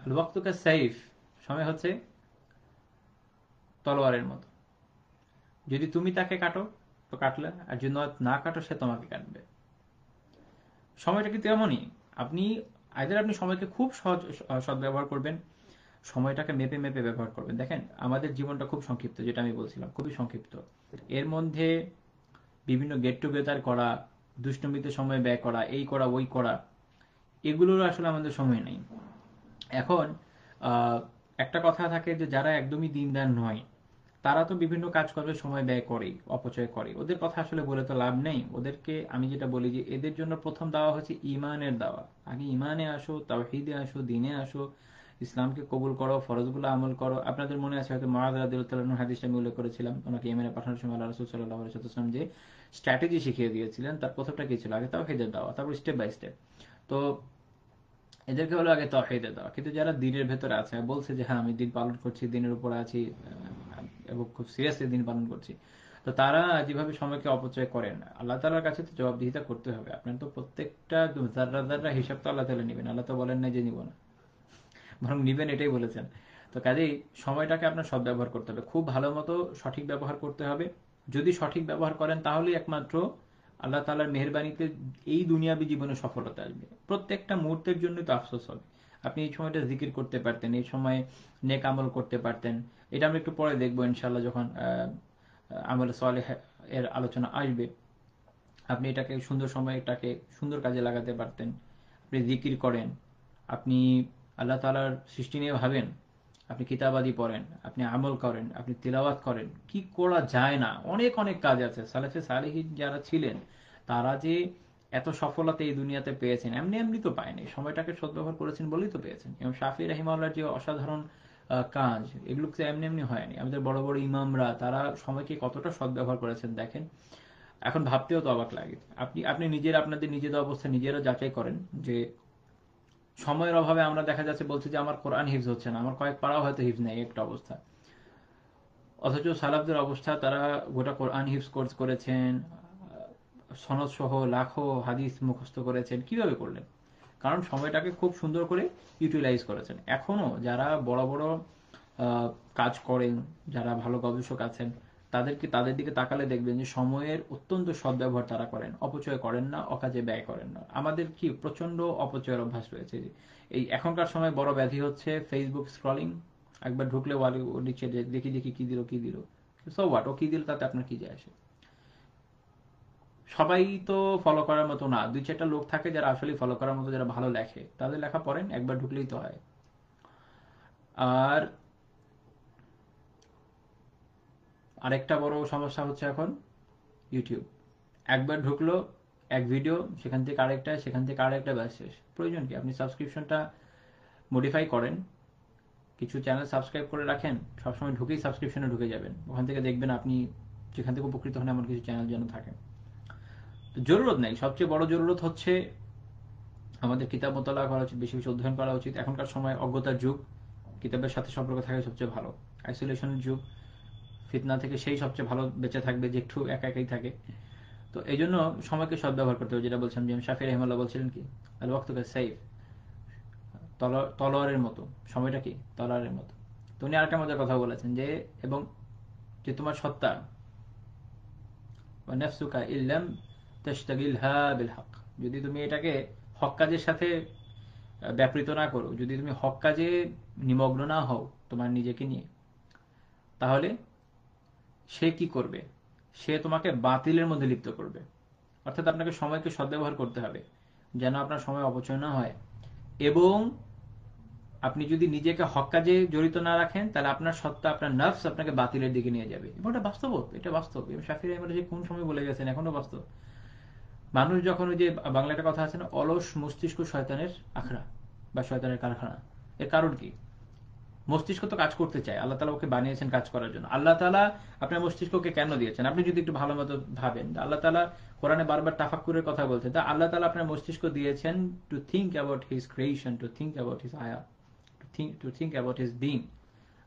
আল ওয়াক্তু কাস-সাইফ, সময় হচ্ছে তলোয়ারের মতো, যদি তুমি তাকে কাটো তো কাটলে, আর যদি না কাটো সে তোমাকে কাটবে। সময়টা কিন্তু এমনই, আপনি আইদার আপনি সময়কে খুব সহজ সদ্ব্যবহার করবেন, সময়টাকে মেপে মেপে ব্যবহার করবেন। দেখেন আমাদের জীবনটা খুব সংক্ষিপ্ত, যেটা আমি বলছিলাম খুবই সংক্ষিপ্ত। এর মধ্যে বিভিন্ন গেট টুগেদার করা, দুষ্টমিতে সময় ব্যয় করা, এই করা ওই করা, এগুলোর আসলে আমাদের সময় নেই এখন। আহ, একটা কথা থাকে যে যারা একদমই দিনদার নয়, তারা তো বিভিন্ন কাজকর্মে সময় ব্যয় করেই, অপচয় করে, ওদের কথা আসলে বলে তো লাভ নেই। ওদেরকে আমি যেটা বলি যে এদের জন্য প্রথম দাওয়া হচ্ছে ইমানের দাওয়া। আগে ইমানে আসো, তাওহীদে আসো, দিনে আসো, ইসলামকে কবুল করো, ফরজগুলো আমল করো। আপনাদের মনে আছে হয়তো মুআয রাদিয়াল্লাহু তাআলার হাদিসটা আমি উল্লেখ করেছিলাম, ওনাকে ইয়েমেনে পাঠানোর সময় আল্লাহ রাসূল সাল্লাল্লাহু আলাইহি ওয়াসাল্লাম যে স্ট্র্যাটেজি শিখিয়ে দিয়েছিলেন, তার প্রথমটা কি ছিল, আগে তাওহীদের দাওয়া, তারপর স্টেপ বাই স্টেপ। তো এদেরকে হলো আগে তাওহীদে দেওয়া। কিন্তু যারা দ্বীনের ভেতরে আছে, বলছে যে হ্যাঁ আমি দিন পালন করছি, দিনের উপর আছি, এবং খুব সিরিয়াসলি দিন পালন করছি, তো তারা যেভাবে সময়কে অপচয় করেন, আল্লাহ তাআলার কাছে তো জবাবদিহিতা করতে হবে। আপনার তো প্রত্যেকটা যার্রা যার্রা হিসাব তো আল্লাহ তাআলা নেবেন, আল্লাহ তো বলেন নাই যে নিব না, বরং নিবেন এটাই বলেছেন। তো কাজেই সময়টাকে আপনার সদ্ব্যবহার করতে হবে, খুব ভালো মতো সঠিক ব্যবহার করতে হবে। যদি সঠিক ব্যবহার করেন তাহলেই একমাত্র আল্লাহ তাআলার মেহেরবানিতে এই দুনিয়াবী জীবনে সফলতা আসবে। প্রত্যেকটা মুহূর্তের জন্যই তো আফসোস হবে। আপনি এই সময়টা জিকির করতে পারতেন, এই সময় নেক আমল করতে পারতেন। এটা আমরা একটু পরে দেখবো ইনশাআল্লাহ, যখন আমল সালেহ এর আলোচনা আসবে। আপনি এটাকে সুন্দর সময়, এটাকে সুন্দর কাজে লাগাতে পারতেন। আপনি জিকির করেন, আপনি আল্লাহ তাআলার সৃষ্টি নিয়ে ভাবেন, আপনি কিতাবাদি পড়েন, আপনি আমল করেন, আপনি তিলাওয়াত করেন, কি করা যায় না, অনেক অনেক কাজ আছে। সালেফে সালেহীন যারা ছিলেন তারা যে এত সফলতা এই দুনিয়াতে পেয়েছেন এমনি এমনি তো পায়নি, সময়টাকে সদ্ব্যবহার করেছেন বলেই তো পেয়েছেন। এবং শাফি রাহিমাহুল্লাহর যে অসাধারণ কাজ, এগুলো তো এমনি এমনি হয়নি। আমাদের বড় বড় ইমামরা তারা সময়কে কতটা সদ্ব্যবহার করেছেন দেখেন, এখন ভাবতেও তো অবাক লাগে। আপনি আপনি নিজের আপনাদের নিজেদের অবস্থা নিজেরা যাচাই করেন যে সময়ের অভাবে আমরা দেখা যাচ্ছে বলছি যে আমার কোরআন হিফজ হচ্ছে না, আমার কয়েক পাড়াও হয়তো হিফজ নেই, একটা অবস্থা। অথচ সালাফদের অবস্থা, তারা গোটা কোরআন হিফজ কোর্স করেছেন, সনদ সহ লাখো হাদিস মুখস্থ করেছেন। কিভাবে করলেন? কারণ সময়টাকে খুব সুন্দর করে ইউটিলাইজ করেছেন। এখনো যারা বড় বড় আহ, কাজ করেন, যারা ভালো গবেষক আছেন, তাদের দিকে তাকালে দেখবেন যে সময়ের অত্যন্ত সদ্ব্যবহার তারা করেন, অপচয় করেন না, অকাজে ব্যয় করেন না। আমাদের কি প্রচন্ড অপচয়ের অভ্যাস রয়েছে। এই এখনকার সময় বড় ব্যাধি হচ্ছে ফেসবুক স্ক্রলিং। একবার ঢুকলে নিচে দেখি দেখি কি দিল কি দিল, সো হোয়াট, ও কি দিল তাতে আপনার কি যায় আসে। সবাই তো ফলো করার মতো না, দুই চারটা লোক থাকে যারা আসলে ফলো করার মতো, যারা ভালো লেখে, তাদের লেখা পড়েন, একবার ঢুকলেই তো হয়। আর আরেকটা বড় সমস্যা হচ্ছে এখন ইউটিউব। একবার ঢুকলো এক ভিডিও, সেখান থেকে আরেকটা, সেখান থেকে আরেকটা, ব্যাস শেষ। প্রয়োজন কি? আপনি সাবস্ক্রিপশনটা মডিফাই করেন, কিছু চ্যানেল সাবস্ক্রাইব করে রাখেন, সবসময় ঢুকেই সাবস্ক্রিপশনে ঢুকে যাবেন, ওখান থেকে দেখবেন আপনি যেখান থেকে উপকৃত হন এমন কিছু চ্যানেল যেন থাকে। তো জরুরত নেই, সবচেয়ে বড় জরুরত হচ্ছে আমাদের কিতাব মোতালা করা উচিত, বেশি বেশি অধ্যয়ন করা উচিত। এখনকার সময় অজ্ঞতার যুগ, কিতাবের সাথে সম্পর্ক থাকা সবচেয়ে ভালো। আইসোলেশনের যুগ, ফিতনা থেকে সেই সবচেয়ে ভালো বেঁচে থাকবে যে একটু একা একাই থাকে। তো এই জন্য সময়কে সদ্ব্যবহার করতে হবে, যেটা বলছিলাম যে শাফি রহমাল্লাহ বলছিলেন কি, আল ওয়াক্তুকা সাইফ, তলোয়ারের মতো। সময়টা কি? তলোয়ারের মতো। তো উনি আরেকটা মজার কথা বলেছেন যে, এবং যে তোমার সত্তা, ওয়ানাফসুকা ইল্লাম তাশতাগিলহা বিল হক, যদি তুমি এটাকে হক কাজের সাথে ব্যাপৃত না করো, যদি তুমি হক কাজে নিমগ্ন না হও তোমার নিজেকে নিয়ে, তাহলে সে কি করবে? সে তোমাকে বাতিলের মধ্যে লিপ্ত করবে। অর্থাৎ আপনাকে সময়কে সদ্ব্যবহার করতে হবে যেন আপনার সময় অপচয় না হয়। এবং আপনি যদি নিজেকে হক কাজে জড়িত না রাখেন, তাহলে আপনার সত্তা, আপনার নার্ভস আপনাকে বাতিলের দিকে নিয়ে যাবে। এবং এটা বাস্তব, এটা বাস্তব। শাফি রহমান যে কোন সময় বলে গেছেন, এখনো বাস্তব। মানুষ যখন, ওই যে বাংলা একটা কথা আছে না, অলস মস্তিষ্ক শয়তানের আখড়া বা শয়তানের কারখানা। এর কারণ কি? মস্তিষ্ক তো কাজ করতে চায়, আল্লাহ তালা ওকে বানিয়েছেন কাজ করার জন্য। আল্লাহ তালা আপনার মস্তিষ্ককে কেন দিয়েছেন? আপনি যদি একটু ভালো মতো ভাবেন, আল্লাহ তালা কোরআনে বারবার তাফাক্কুরের কথা বলছেন। তা আল্লাহ তালা আপনার মস্তিষ্ক দিয়েছেন to think about his creation, to think about his আয়া, to think about his being.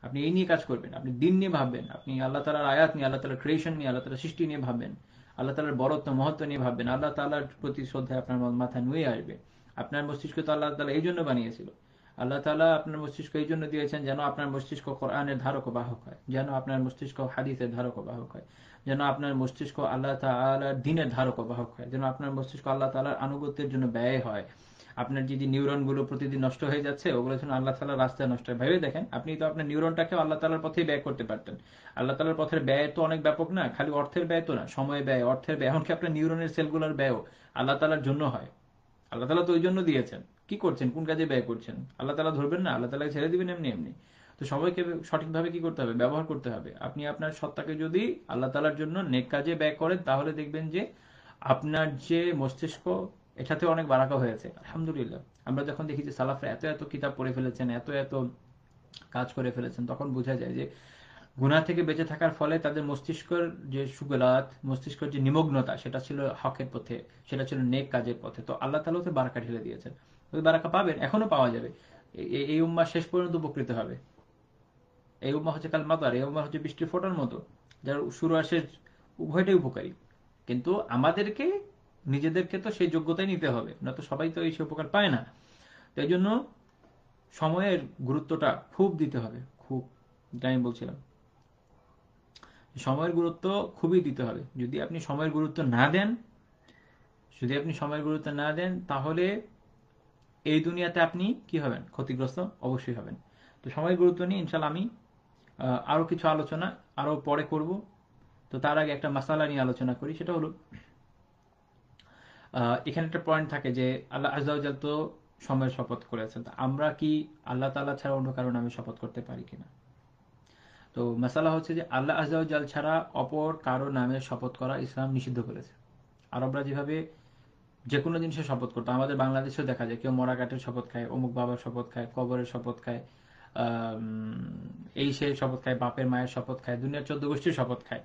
আপনি এই নিয়ে কাজ করবেন, আপনি দিন নিয়ে ভাববেন, আপনি আল্লাহ তালার আয়াত নিয়ে, আল্লাহ তালার ক্রিয়েশন নিয়ে, আল্লাহ তালার সৃষ্টি নিয়ে ভাববেন, আল্লাহ তালার বরত্ব মহত্ব নিয়ে ভাববেন, আল্লাহ তালার প্রতি শ্রদ্ধা আপনার মাথায় নুয়ে আসবে। আপনার মস্তিষ্ক তো আল্লাহ তালা এই জন্য বানিয়েছিল। আল্লাহ তালা আপনার মস্তিষ্ক এই জন্য দিয়েছেন যেন আপনার মস্তিষ্ক কোরআনের ধারক ও বাহক হয়, যেন আপনার মস্তিষ্ক হাদিসের ধারক ও বাহক হয়, যেন আপনার মস্তিষ্ক আল্লাহ তাআলার দ্বীনের ধারক ও বাহক হয়, যেন আপনার মস্তিষ্ক আল্লাহ তাআলার আনুগত্যের জন্য ব্যয় হয়। আপনার যে নিউরনগুলো প্রতিদিন নষ্ট হয়ে যাচ্ছে, ওগুলো যেন আল্লাহ তাআলার রাস্তায় নষ্ট হয়। ভেবে দেখেন, আপনি তো আপনার নিউরনটাকে আল্লাহ তাআলার পথেই ব্যয় করতে পারতেন। আল্লাহ তাআলার পথের ব্যয় তো অনেক ব্যাপক না, খালি অর্থের ব্যয় তো না, সময় ব্যয়, অর্থের ব্যয়, এমনকি আপনার নিউরনের সেলগুলোর ব্যয়ও আল্লাহ তাআলার জন্য হয়। আল্লাহ তাআলা তো ওই জন্য দিয়েছেন। কি করছেন? কোন কাজে ব্যয় করছেন? আল্লাহ তাআলা ধরবেন না? আল্লাহ তাআলাকে ছেড়ে দিবেন এমনি এমনি? তো সবাইকে সঠিকভাবে কি করতে হবে? ব্যবহার করতে হবে। আপনি আপনার সত্তাকে যদি আল্লাহ তাআলার জন্য নেক কাজে ব্যয় করেন, তাহলে দেখবেন যে আপনার যে মস্তিষ্ক, এটাতে অনেক বারাকা হয়েছে। আলহামদুলিল্লাহ। আমরা যখন দেখি যে সালাফরা এত এত কিতাব পড়ে ফেলেছেন, এত এত কাজ করে ফেলেছেন, তখন বোঝা যায় যে গুনাহ থেকে বেঁচে থাকার ফলে তাদের মস্তিষ্কের যে সুগলাত, মস্তিষ্কের যে নিমগ্নতা, সেটা ছিল হকের পথে, সেটা ছিল নেক কাজের পথে। তো আল্লাহ তাআলা ওতে বারাকা ঢেলে দিয়েছেন। ওই বারাকা পাবেন, এখনো পাওয়া যাবে। এই উম্মাহ শেষ পর্যন্ত উপকৃত হবে। এই উম্মাহ হচ্ছে কাল মাতার, এই উম্মাহ হচ্ছে বৃষ্টির ফোঁটার মতো, যার শুরু আর শেষ উভয়টাই উপকারী। কিন্তু আমাদেরকে নিজেদেরকে তো সেই যোগ্যতাই নিতে হবে, না তো সবাই তো এই সে উপকার পায় না। তো এই জন্য সময়ের গুরুত্বটা খুব দিতে হবে, খুব। যেটা আমি বলছিলাম, সময়ের গুরুত্ব খুবই দিতে হবে। যদি আপনি সময়ের গুরুত্ব না দেন, যদি আপনি সময়ের গুরুত্ব না দেন, তাহলে এই দুনিয়াতে আপনি কি হবেন? ক্ষতিগ্রস্ত অবশ্যই হবেন। তো সময়ের গুরুত্ব নিয়ে ইনশাল্লাহ আমি আরো কিছু আলোচনা আরো পরে করব। তো তার আগে একটা মাসালা নিয়ে আলোচনা করি। সেটা হলো, এখানে একটা পয়েন্ট থাকে যে আল্লাহ আযজা ওয়া জাল তো সময়ের শপথ করেছেন। তা আমরা কি আল্লাহ তাআলা ছাড়া অন্য কারো নামে শপথ করতে পারি কিনা? তো মাসালা হচ্ছে যে আল্লাহ আযজা ওয়া জাল ছাড়া অপর কারো নামে শপথ করা ইসলাম নিষিদ্ধ করেছে। আরবরা যেভাবে যে কোনো জিনিসের শপথ করতো, আমাদের বাংলাদেশেও দেখা যায় কেউ মরা কাঠের শপথ খায়, অমুক বাবার শপথ খায়, কবরের শপথ খায়, এই সেই শপথ খায়, বাপের মায়ের শপথ খায়, দুনিয়ার 14 গোষ্ঠীর শপথ খায়।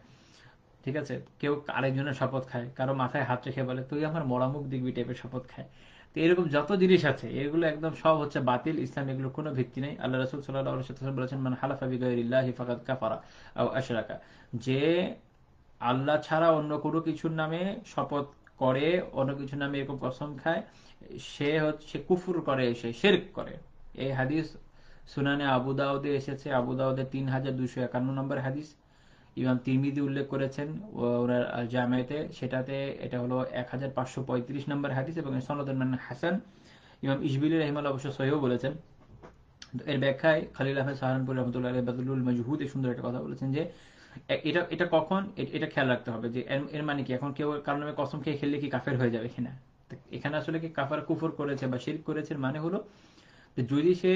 ঠিক আছে? কেউ আরেকজনের শপথ খায়, কারো মাথায় হাত রেখে বলে তুই আমার মরা মুখ দেখবি টাইপের শপথ খায়। তো এরকম যত জিনিস আছে, এগুলো একদম সব হচ্ছে বাতিল। ইসলাম এগুলোর কোনো ভিত্তি নেই। আল্লাহ রাসূল সাল্লাল্লাহু আলাইহি ওয়াসাল্লাম বলেছেন, মান হালাফা বিগাইরিল্লাহি ফাকাদ কাফারা আও আশরাকা, যে আল্লাহ ছাড়া অন্য কোনো কিছুর নামে শপথ করে, অন্য কিছুর নামে এরকম কসম খায়, সে হচ্ছে কুফর করে, সে শিরক করে। এই হাদিস সুনানে আবু দাউদে এসেছে, আবু দাউদের 3251 নম্বর হাদিস। ইমাম তিরমিজি উল্লেখ করেছেন ওনার জামায়াতে, সেটাতে এটা হলো 1535 নম্বর হাদিস, এবং সনদের মান হাসান। ইমাম ইশবিলি রহিমাহুল্লাহ অবশ্য সহিহ বলেছেন। এর ব্যাখ্যায় খালিল আহমেদ সাহারানপুর রহমতুল্লাহ আলাইহি বাদলুল মাজহুদ এই সুন্দর একটা কথা বলেছেন যে এটা এটা কখন, এটা খেয়াল রাখতে হবে যে এর মানে কি, এখন কেউ কারণ নামে কসম খেয়ে খেললে কি কাফের হয়ে যাবে কিনা? এখানে আসলে কি কাফার কুফর করেছে বা শিরক করেছে, মানে হলো তো যদি সে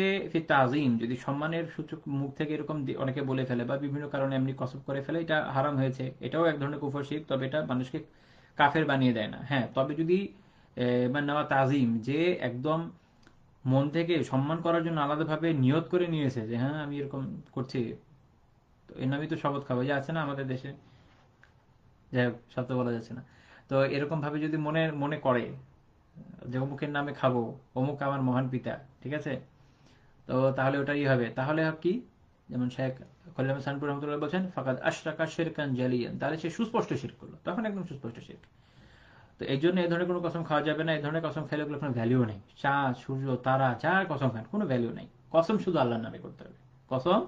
তাজিম, যদি সম্মানের সূচক মুখ থেকে এরকম অনেকে বলে ফেলে বা বিভিন্ন কারণে এমনি কসম করে ফেলে, এটা হারাম হয়েছে, এটাও এক ধরনের কুফর শিরক, তবে এটা মানুষকে কাফের বানিয়ে দেয় না। হ্যাঁ, তবে যদি মানে নেওয়া তাজিম, যে একদম মন থেকে সম্মান করার জন্য আলাদাভাবে নিয়ত করে নিয়েছে যে হ্যাঁ আমি এরকম করছি, তো এর নামই তো শপথ খাওয়া, যে আছে না আমাদের দেশে, যাই হোক সব তো বলা যাচ্ছে না। তো এরকম ভাবে যদি মনে মনে করে যে অমুকের নামে খাবো, অমুক আমার মহান পিতা, ঠিক আছে, তো তাহলে ওটাই হবে। তাহলে কি, যেমন শেখ খলিল আহমদ সানপুর রহমতুল্লাহ বলছেন, ফাকাদ আশরাকা শিরকান জালিয়ান, তাহলে সে সুস্পষ্ট শিরক করলো, তখন একদম সুস্পষ্ট শিরক। তো এই জন্য এই ধরনের কোনো কসম খাওয়া যাবে না। এই ধরনের কসম খেলে ওগুলো কোনো ভ্যালু নেই। চাঁদ, সূর্য, তারা, যার কসম খান, কোনো ভ্যালু নেই। কসম শুধু আল্লাহর নামে করতে হবে। কসম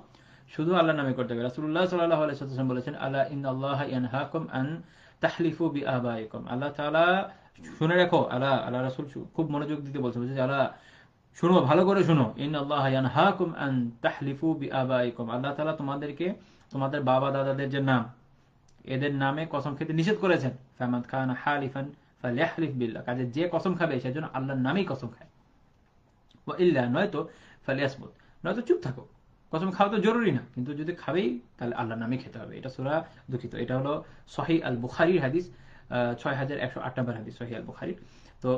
শুধু আল্লাহর নামে করতে হবে। রাসূলুল্লাহ সাল্লাল্লাহু আলাইহি ওয়াসাল্লাম বলেছেন, আলা ইন্নাল্লাহা ইয়ানহাকুম আন তাহলিফু বিআবাইকুম। আল্লাহ তাআলা, শুনে রাখো, আল্লাহ আল্লাহ রাসূল খুব মনোযোগ দিতে বলছে, বলছে যে আল্লাহ শুনো, ভালো করে শুনো, ইন্নাল্লাহা ইয়ানহাকুম আন তাহলিফু বিআবাইকুম। আল্লাহ তাআলা তোমাদেরকে তোমাদের বাবা দাদাদের যে নাম, এদের নামে কসম খেতে নিষেধ করেছেন। ফামান কানা হালিফান ফালিয়াহলিফ বিল্লাহ, কাজে যে কসম খাবে সেজন্য আল্লাহর নামেই কসম খায়। ওয়া ইল্লা, নয়তো ফালিয়াসমুত, নয়তো চুপ থাকো। কসম খাওয়া তো জরুরি না, কিন্তু যদি খাবেই তাহলে আল্লাহর নামেই খেতে হবে। এটা সূরা, দুঃখিত, এটা হলো সহিহ আল বুখারীর হাদিস, 6108 নম্বর হাদিস সহিহ আল বুখারীর। তো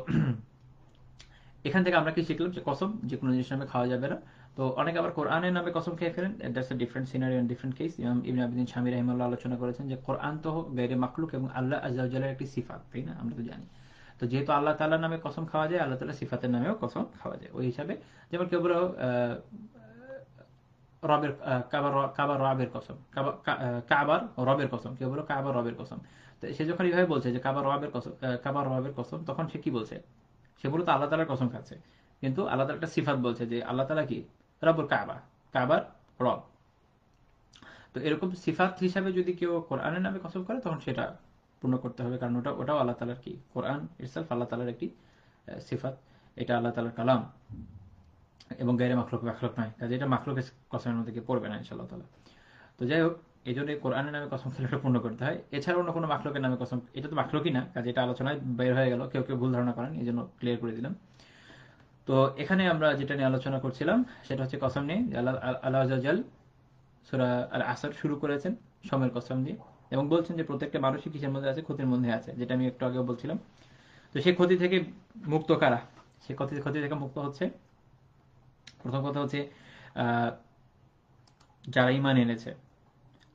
এখান থেকে আমরা কি শিখলাম, যে কসম যে কোনো জিনিস নামে খাওয়া যাবে না। তো অনেকে আবার কোরআনের নামে কসম খেয়ে ফেলেন, that's a different scenery and different case. ইমাম ইবনে আবিদিন শামী রাহিমাহুল্লাহ আলোচনা করেছেন যে কোরআন তো গায়রে মাখলুক এবং আল্লাহ আযজা ওয়া জাল্লার একটি সিফাত, তাই না, আমরা তো জানি। তো যেহেতু আল্লাহ তাআলার নামে কসম খাওয়া যায়, আল্লাহ তাআলার সিফাতের নামেও কসম খাওয়া যায়। ওই হিসাবে যেমন কেউ বলো রবের কাবার রবের কসম, কাবার রবের কসম, কেউ বলো কাবার রবের কসম। তো সে যখন এইভাবে বলছে যে কাবার রবের কসম, কাবার রবের কসম, তখন সে কি বলছে, সে মূলত আল্লাহ তাআলার কসম খাচ্ছে। কিন্তু আল্লাহ তাআলা একটা সিফাত বলছে যে আল্লাহ তাআলা কি, রব্বুল কাবা, কাবার রব। তো এরকম সিফাত হিসাবে যদি কেউ কোরআনের নামে কসম করে, তখন সেটা পূর্ণ করতে হবে, কারণ ওটাও আল্লাহ তাআলার কি, কোরআন ইটসেলফ আল্লাহ তাআলার একটি সিফাত, এটা আল্লাহ তাআলার কালাম, এবং গায়রে মাখলুক মাখলুক নয়, কাজে এটা মাখলুকের কসমের মধ্যে পড়বে না ইনশাআল্লাহ তাআলা। তো যাই হোক, এই জন্য কোরআনের নামে কসম খেলে এটা পূর্ণ করতে হয়। এছাড়া অন্য কোনো মাখলুকের নামে কসম, এটা তো মাখলুকই না, কাজে এটা আলোচনায় বের হয়ে গেল, কেউ কেউ ভুল ধারণা করেন, এই জন্য ক্লিয়ার করে দিলাম। তো এখানে আমরা যেটা নিয়ে আলোচনা করছিলাম সেটা হচ্ছে কসম নিয়ে। আল্লাহ আল্লাহ আযজা ওয়া জাল সূরা আল আসর শুরু করেছেন সময়ের কসম দিয়ে, এবং বলছেন যে প্রত্যেকটা মানুষই কিসের মধ্যে আছে, ক্ষতির মধ্যে আছে, যেটা আমি একটু আগেও বলছিলাম। তো সেই ক্ষতি থেকে মুক্ত কারা, সে ক্ষতি ক্ষতি থেকে মুক্ত হচ্ছে, প্রথম কথা হচ্ছে আহ, যারা ঈমান এনেছে।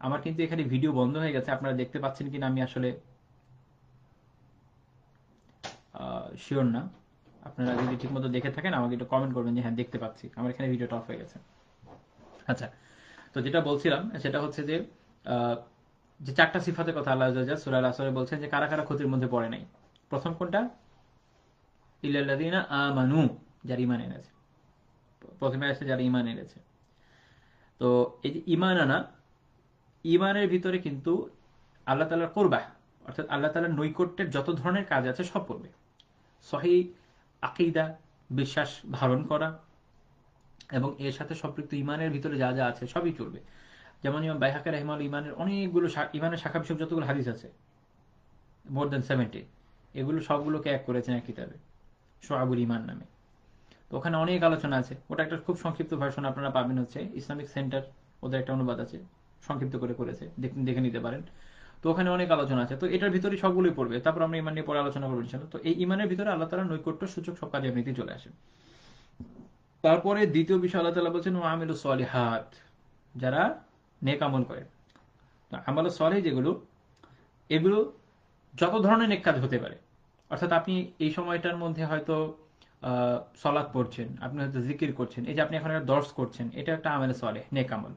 আমার কিন্তু এখানে ভিডিও বন্ধ হয়ে গেছে, আপনারা দেখতে পাচ্ছেন কিনা আমি আসলে শিওর না। আপনারা যদি ঠিকমতো দেখে থাকেন আমাকে একটু কমেন্ট করবেন যে হ্যাঁ দেখতে পাচ্ছি, আমার এখানে ভিডিওটা অফ হয়ে গেছে। আচ্ছা, তো যেটা বলছিলাম সেটা হচ্ছে যে আহ, যে চারটা সিফাতের কথা আল্লাহ সূরা আল আসরে বলছেন যে কারা কারা ক্ষতির মধ্যে পড়ে নাই। প্রথম কোনটা, ইল্লাল্লাযীনা আমানু, যারা ঈমান এনেছে। প্রথমে আছে যারা ঈমান এনেছে। তো এই যে ঈমান আনা, ঈমানের ভিতরে কিন্তু আল্লাহ তাআলার কুরবা, অর্থাৎ আল্লাহ তাআলার নৈকট্যের যত ধরনের কাজ আছে সব করবে। সহিহ আকীদা, বিশ্বাস ধারণ করা, এবং এর সাথে সম্পৃক্ত ঈমানের ভিতরে যা যা আছে সবই চলবে। যেমন ইমাম বাইহাকী রাহিমাহুল্লাহ ঈমানের অনেকগুলো ঈমানের শাখা বিষয়ক যতগুলো হাদিস আছে, মোর দ্যান 70, এগুলো সবগুলোকে এক করেছেন এক কিতাবে, শুআবুল ঈমান নামে। তো ওখানে অনেক আলোচনা আছে, ওটা একটা খুব সংক্ষিপ্ত ভার্সন আপনারা পাবেন, হচ্ছে ইসলামিক সেন্টার, ওদের একটা অনুবাদ আছে, সংক্ষিপ্ত করে করেছে, দেখে নিতে পারেন। তো ওখানে অনেক আলোচনা আছে, তো এটার ভিতরে সবগুলোই পড়বে। তারপর আমরা ঈমান নিয়ে পরে আলোচনা করবো ইনশাআল্লাহ। তো এই ঈমানের ভিতরে আল্লাহ তাআলার নৈকট্য সূচক সব কাজে এমনিতেই চলে আসে। তারপরে দ্বিতীয় বিষয় আল্লাহ তাআলা বলছেন ওয়া আমিলুস সলিহাত, যারা নেক আমল করে। তো আমল সলিহ যেগুলো, এগুলো যত ধরনের নেক কাজ হতে পারে। অর্থাৎ আপনি এই সময়টার মধ্যে হয়তো সলাৎ পড়ছেন, আপনি হয়তো জিকির করছেন, এই যে আপনি এখন একটা দর্শ করছেন, এটা একটা আমলে সলেহ, নেক আমল।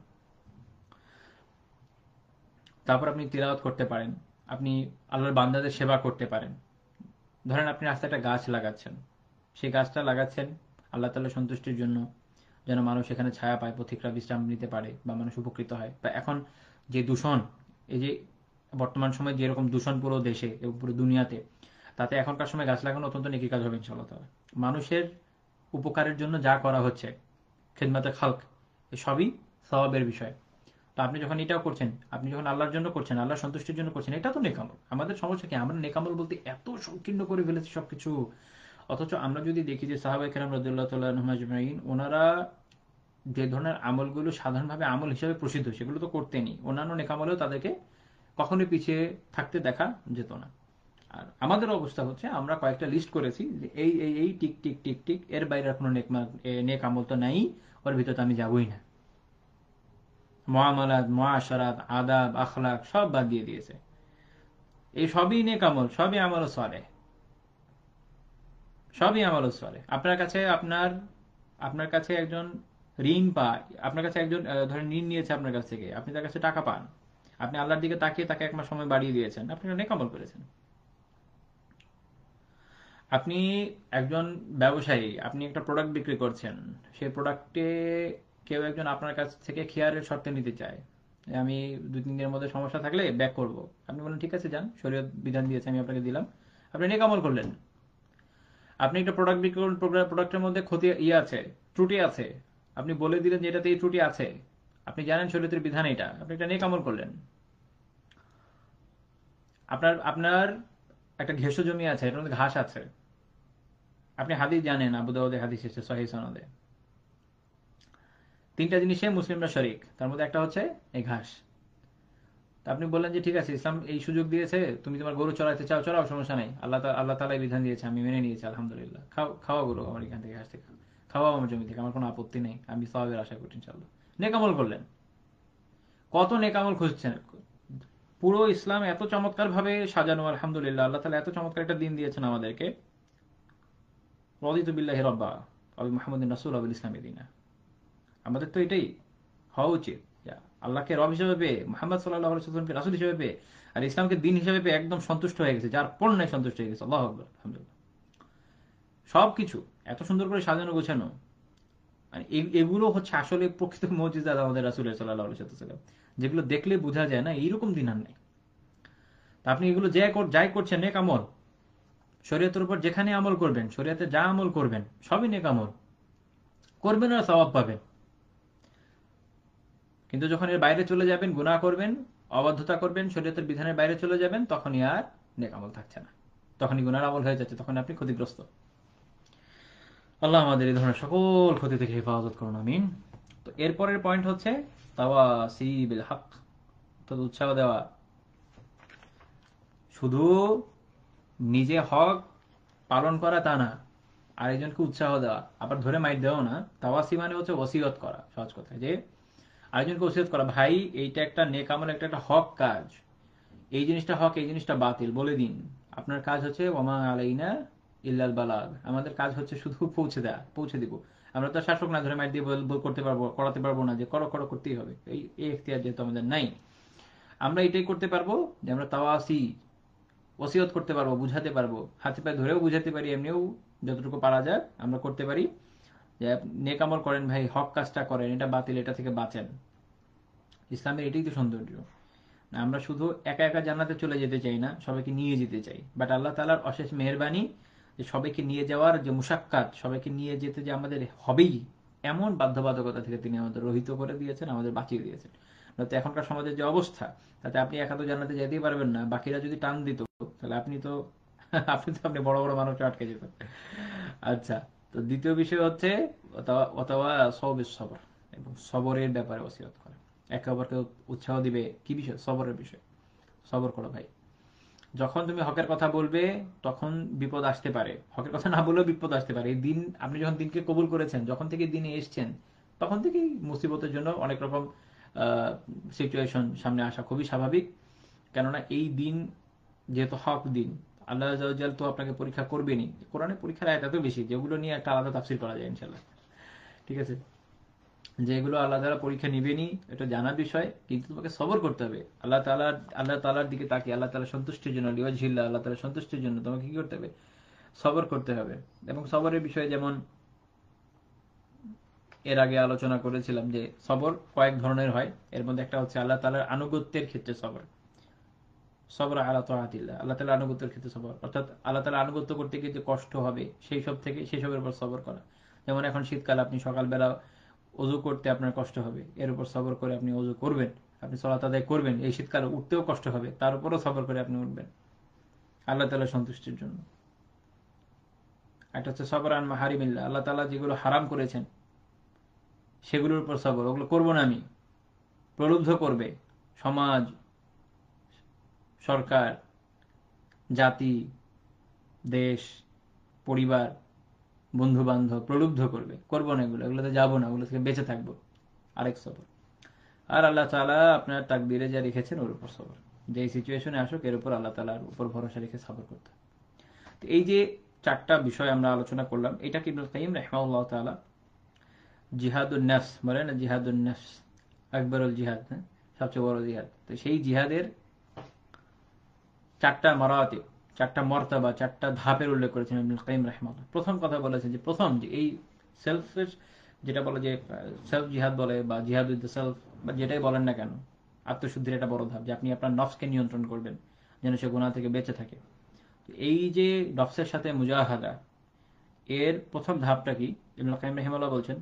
তারপর আপনি তিলাওয়াত করতে পারেন, আপনি আল্লাহর বান্দাদের সেবা করতে পারেন। ধরেন আপনি রাস্তায় একটা গাছ লাগাচ্ছেন, সেই গাছটা লাগাচ্ছেন আল্লাহ তাআলার সন্তুষ্টির জন্য, যেন মানুষ এখানে ছায়া পায়, পথিকরা বিশ্রাম নিতে পারে বা মানুষ উপকৃত হয়। বা এখন যে দূষণ, এই যে বর্তমান সময়ে যেরকম দূষণ পুরো দেশে এবং পুরো দুনিয়াতে, তাতে এখনকার সময় গাছ লাগানো অত্যন্ত নেকি কাজ হবে ইনশাআল্লাহ তাআলা। মানুষের উপকারের জন্য যা করা হচ্ছে, খেদমাতে খালক, সবই সওয়াবের বিষয়। তো আপনি যখন এটাও করছেন, আপনি যখন আল্লাহর জন্য করছেন, আল্লাহর সন্তুষ্টির জন্য করছেন, এটা তো নেকামল। আমাদের সমস্যা কি, আমরা নেকামল বলতে এত সংকীর্ণ করে ফেলেছি সবকিছু। অথচ আমরা যদি দেখি যে সাহাবায়ে কেরাম রাদিয়াল্লাহু তাআলা আনহুম আজমাইন, ওনারা যে ধরনের আমলগুলো সাধারণভাবে আমল হিসেবে প্রসিদ্ধ সেগুলো তো করতেনই, অন্যান্য নেক আমলেও তাদেরকে কখনোই পিছিয়ে থাকতে দেখা যেত না। আর আমাদের অবস্থা হচ্ছে আমরা কয়েকটা লিস্ট করেছি যে এই এই এই টিক টিক টিক টিক, এর বাইরে আর কোনো নেক আমল তো নাই, ওর ভিতরে তো আমি যাবই না। মুআমালাত, মুআশারাত, আদাব, আখলাক সব বাদ দিয়ে দিয়েছে। এই সবই নেক আমল, সবই আমল সালেহ, সবই আমল সালেহ। আপনার কাছে আপনার কাছে একজন ঋণ পায়, আপনার কাছে একজন ধরেন ঋণ নিয়েছে আপনার কাছ থেকে, আপনি তার কাছে টাকা পান, আপনি আল্লাহর দিকে তাকিয়ে তাকে 1 মাস সময় বাড়িয়ে দিয়েছেন, আপনি নেক আমল করেছেন। আপনি একজন ব্যবসায়ী, আপনি একটা প্রোডাক্ট বিক্রি করছেন, সেই প্রোডাক্টে কেউ একজন আপনার কাছ থেকে খেয়ারের শর্তে নিতে চায়, আমি 2-3 দিনের মধ্যে সমস্যা থাকলে ব্যাক করব। আপনি বলেন ঠিক আছে যান, শরীয়ত বিধান দিয়েছে আমি আপনাকে দিলাম, আপনি নেক আমল করলেন। আপনি একটা প্রোডাক্ট বিক্রি করলেন, প্রোডাক্টের মধ্যে ক্ষতি আছে, ত্রুটি আছে, আপনি বলে দিলেন যে এটাতে এই ত্রুটি আছে, আপনি জানেন শরীয়তের বিধান এটা, আপনি একটা নেক আমল করলেন। আপনার আপনার একটা ঘেঁষো জমি আছে, এটার মধ্যে ঘাস আছে, আপনি হাদিস জানেন, আবু দাউদে হাদিস এসেছে সহিহ সনদে, 3টা জিনিসে মুসলিমরা শরিক, তার মধ্যে একটা হচ্ছে এই ঘাস। তা আপনি বললেন যে ঠিক আছে, ইসলাম এই সুযোগ দিয়েছে, তুমি তোমার গরু চড়াইতে চাও চড়াও, সমস্যা নাই, আল্লাহ তাআলাই বিধান দিয়েছে, আমি মেনে নিয়েছি, আলহামদুলিল্লাহ, খাওয়া গরু আমার এখান থেকে, ঘাস থেকে খাওয়া, আমার জমি থেকে, আমার কোনো আপত্তি নেই, আমি সওয়াবের আশা করছি ইনশাআল্লাহ। নেক আমল করলেন। কত নেক আমল খুঁজছেন? পুরো ইসলাম এত চমৎকার ভাবে সাজানো, আলহামদুলিল্লাহ, আল্লাহ তাআলা এত চমৎকার একটা দিন দিয়েছেন আমাদেরকে। রাদিতু বিল্লাহি রাব্বা ওয়া বিমুহাম্মাদিন রাসূলা ওয়া বিল ইসলামি দীনা। আমাদের তো এটাই হওয়া উচিত, আল্লাহকে রব হিসেবে পেয়ে, মুহাম্মদ সাল্লাল্লাহু আলাইহি ওয়াসাল্লামকে রাসূল হিসেবে পেয়ে, আর ইসলামকে দিন হিসেবে পেয়ে একদম সন্তুষ্ট হয়ে গেছে, যার পূর্ণায় সন্তুষ্ট হয়ে গেছে। আল্লাহু আকবার, আলহামদুলিল্লাহ। সবকিছু এত সুন্দর করে সাজানো গোছানো, মানে এগুলো হচ্ছে আসলে প্রকৃত মুজিজা আমাদের রাসূল সাল্লাল্লাহু আলাইহি ওয়াসাল্লাম, যেগুলো দেখলে বোঝা যায় না এইরকম দিন আর নাই। তা আপনি এগুলো যাই করছেন নেক আমল, শরীয়তের উপর যেখানে আমল করবেন, শরীয়তে যা আমল করবেন সবই নেক আমল করবেন আর সওয়াব পাবেন। কিন্তু যখন এর বাইরে চলে যাবেন, গুনাহ করবেন, অবাধ্যতা করবেন, শরীয়তের বিধানের বাইরে চলে যাবেন, তখনই আর নেক আমল থাকছে না, তখনই গুনার আমল হয়ে যাচ্ছে, তখন আপনি ক্ষতিগ্রস্ত। আল্লাহ আমাদের এই ধরনের সকল ক্ষতি থেকে হেফাজত করুন, আমিন। তো এরপরের পয়েন্ট হচ্ছে তাওয়াসি বিল হক, তো উৎসাহ দেওয়া, শুধু নিজে হক পালন করা তা না, আরেকজনকে উৎসাহ দেওয়া, আবার ধরে মাইর দেওয়া না। তাওয়াসি মানে হচ্ছে ওসিয়ত করা, সহজ কথা, যে আরেকজনকে ওসিয়ত করা, ভাই এইটা একটা নেক আমল, একটা হক কাজ, এই জিনিসটা হক, এই জিনিসটা বাতিল, বলে দিন। আপনার কাজ হচ্ছে ওমা আলাইনা ইল্লাল বালাগ, আমাদের কাজ হচ্ছে শুধু পৌঁছে দিব। আমরা তো শাসক না, ধরে মাইর দিয়ে করাতে পারবো না যে করো করো, করতেই হবে, এই এখতিয়ার যেহেতু আমাদের নাই। আমরা এটাই করতে পারবো যে আমরা তাওয়াসি, ওসিয়ত করতে পারবো, বুঝাতে পারবো, হাতে পায়ে ধরেও বুঝাতে পারি, এমনিও যতটুকু পারা যায় আমরা করতে পারি, যে নেক আমল করেন ভাই, হক কাজটা করেন, এটা বাতিল, এটা থেকে বাঁচেন। ইসলামের এটাই তো সৌন্দর্য। আমরা শুধু একা একা জান্নাতে চলে যেতে চাই না, সবাইকে নিয়ে যেতে চাই। বাট আল্লাহ তাআলার অশেষ মেহেরবানি যে সবাইকে নিয়ে যাওয়ার যে মুশাক্কাত, সবাইকে নিয়ে যেতে যে আমাদের হবেই, এমন বাধ্যবাধকতা থেকে তিনি আমাদের রহিত করে দিয়েছেন, আমাদের বাঁচিয়ে দিয়েছেন। নয়তো এখনকার সমাজের যে অবস্থা, তাতে আপনি একা তো জান্নাতে যেতেই পারবেন না, বাকিরা যদি টান দিত তাহলে আপনি বড় বড় মানুষ আটকে যেত। আচ্ছা, তো দ্বিতীয় বিষয় হচ্ছে অথবা সওবিস সবর, এবং সবরের ব্যাপারে ওসিয়ত করা, একে অপরকে উৎসাহ দিবে কি বিষয়? সবরের বিষয়। সবর করো ভাই, যখন তুমি হকের কথা বলবে তখন বিপদ আসতে পারে, হকের কথা না বললেও বিপদ আসতে পারে। এই দিন, আপনি যখন দিনকে কবুল করেছেন, যখন থেকে দিনে এসছেন, তখন থেকেই মুসিবতের জন্য অনেক রকম সিচুয়েশন সামনে আসা খুবই স্বাভাবিক। কেননা এই দিন যেহেতু হক দিন, আল্লাহ আযজা ওয়া জাল তো আপনাকে পরীক্ষা করবেনই। কোরআনে পরীক্ষার আয়াত এত বেশি, যেগুলো নিয়ে একটা আলাদা তাফসীর করা যায় ইনশাআল্লাহ, ঠিক আছে? যেগুলো আল্লাহ তাআলা পরীক্ষা নিবেনই, এটা জানা বিষয়, কিন্তু তোমাকে সবর করতে হবে। আল্লাহ তাআলার দিকে তাকিয়ে, আল্লাহ তাআলার সন্তুষ্টির জন্য, লিওয়াজহিল্লাহ, আল্লাহ তাআলার সন্তুষ্টির জন্য তোমাকে কি করতে হবে? সবর করতে হবে। এবং সবরের বিষয়ে যেমন এর আগে আলোচনা করেছিলাম যে সবর কয়েক ধরনের হয়, এর মধ্যে একটা হচ্ছে আল্লাহ তাআলার আনুগত্যের ক্ষেত্রে সবর, সবর আলা তাআতিল্লাহ, আল্লাহ তাআলার আনুগত্যের ক্ষেত্রে সবর, অর্থাৎ আল্লাহ তাআলার আনুগত্য করতে গিয়ে যে কষ্ট হবে সেই সবের উপর সবর করা। যেমন এখন শীতকাল, আপনি সকালবেলা অজু করতে আপনার কষ্ট হবে, এর উপর সবর করে আপনি অজু করবেন, আপনি সালাত আদায় করবেন, এই শীতকালে উঠতেও কষ্ট হবে, তার উপরও সবর করে আপনি উঠবেন আল্লাহ তাআলার সন্তুষ্টির জন্য। একটা হচ্ছে সবর আন মাহারিমিল্লাহ, আল্লাহ তাআলা যেগুলো হারাম করেছেন সেগুলোর উপর সবর, ওগুলো করবো না আমি। প্রলুব্ধ করবে সমাজ, সরকার, জাতি, দেশ, পরিবার, বন্ধু বান্ধব প্রলুব্ধ করবে, করবো না এগুলো, এগুলোতে যাবো না, ওগুলো থেকে বেঁচে থাকবো, আরেক সবর। আর আল্লাহ তাআলা আপনার তাকদীরে যা রেখেছেন ওর উপর সবর, যে সিচুয়েশনে আসুক এর উপর আল্লাহ তাআলার উপর ভরসা রেখে সবর করতে। তো এই যে চারটা বিষয় আমরা আলোচনা করলাম, এটাকে ইবনুল কাইয়িম রাহিমাহুল্লাহ তাআলা জিহাদুন নফস বলে না, জিহাদুন নফস আকবরুল জিহাদ, হ্যাঁ, সবচেয়ে বড় জিহাদ। তো সেই জিহাদের চারটা মারাতিব, চারটা মর্তবা, চারটা ধাপের উল্লেখ করেছেন ইবনুল কাইয়িম রাহিমাহুল্লাহ। প্রথম কথা বলেছেন যে প্রথম যে এই সেলফের, যেটা বলে যে সেলফ জিহাদ বলে বা জিহাদ উইথ দ্য সেলফ বা যেটাই বলেন না কেন, আত্মশুদ্ধির একটা বড় ধাপ, যে আপনি আপনার নফসকে নিয়ন্ত্রণ করবেন যেন সে গুনাহ থেকে বেঁচে থাকে। এই যে নফসের সাথে মুজাহাদা, এর প্রথম ধাপটা কি? ইবনুল কাইয়িম রাহিমাহুল্লাহ বলছেন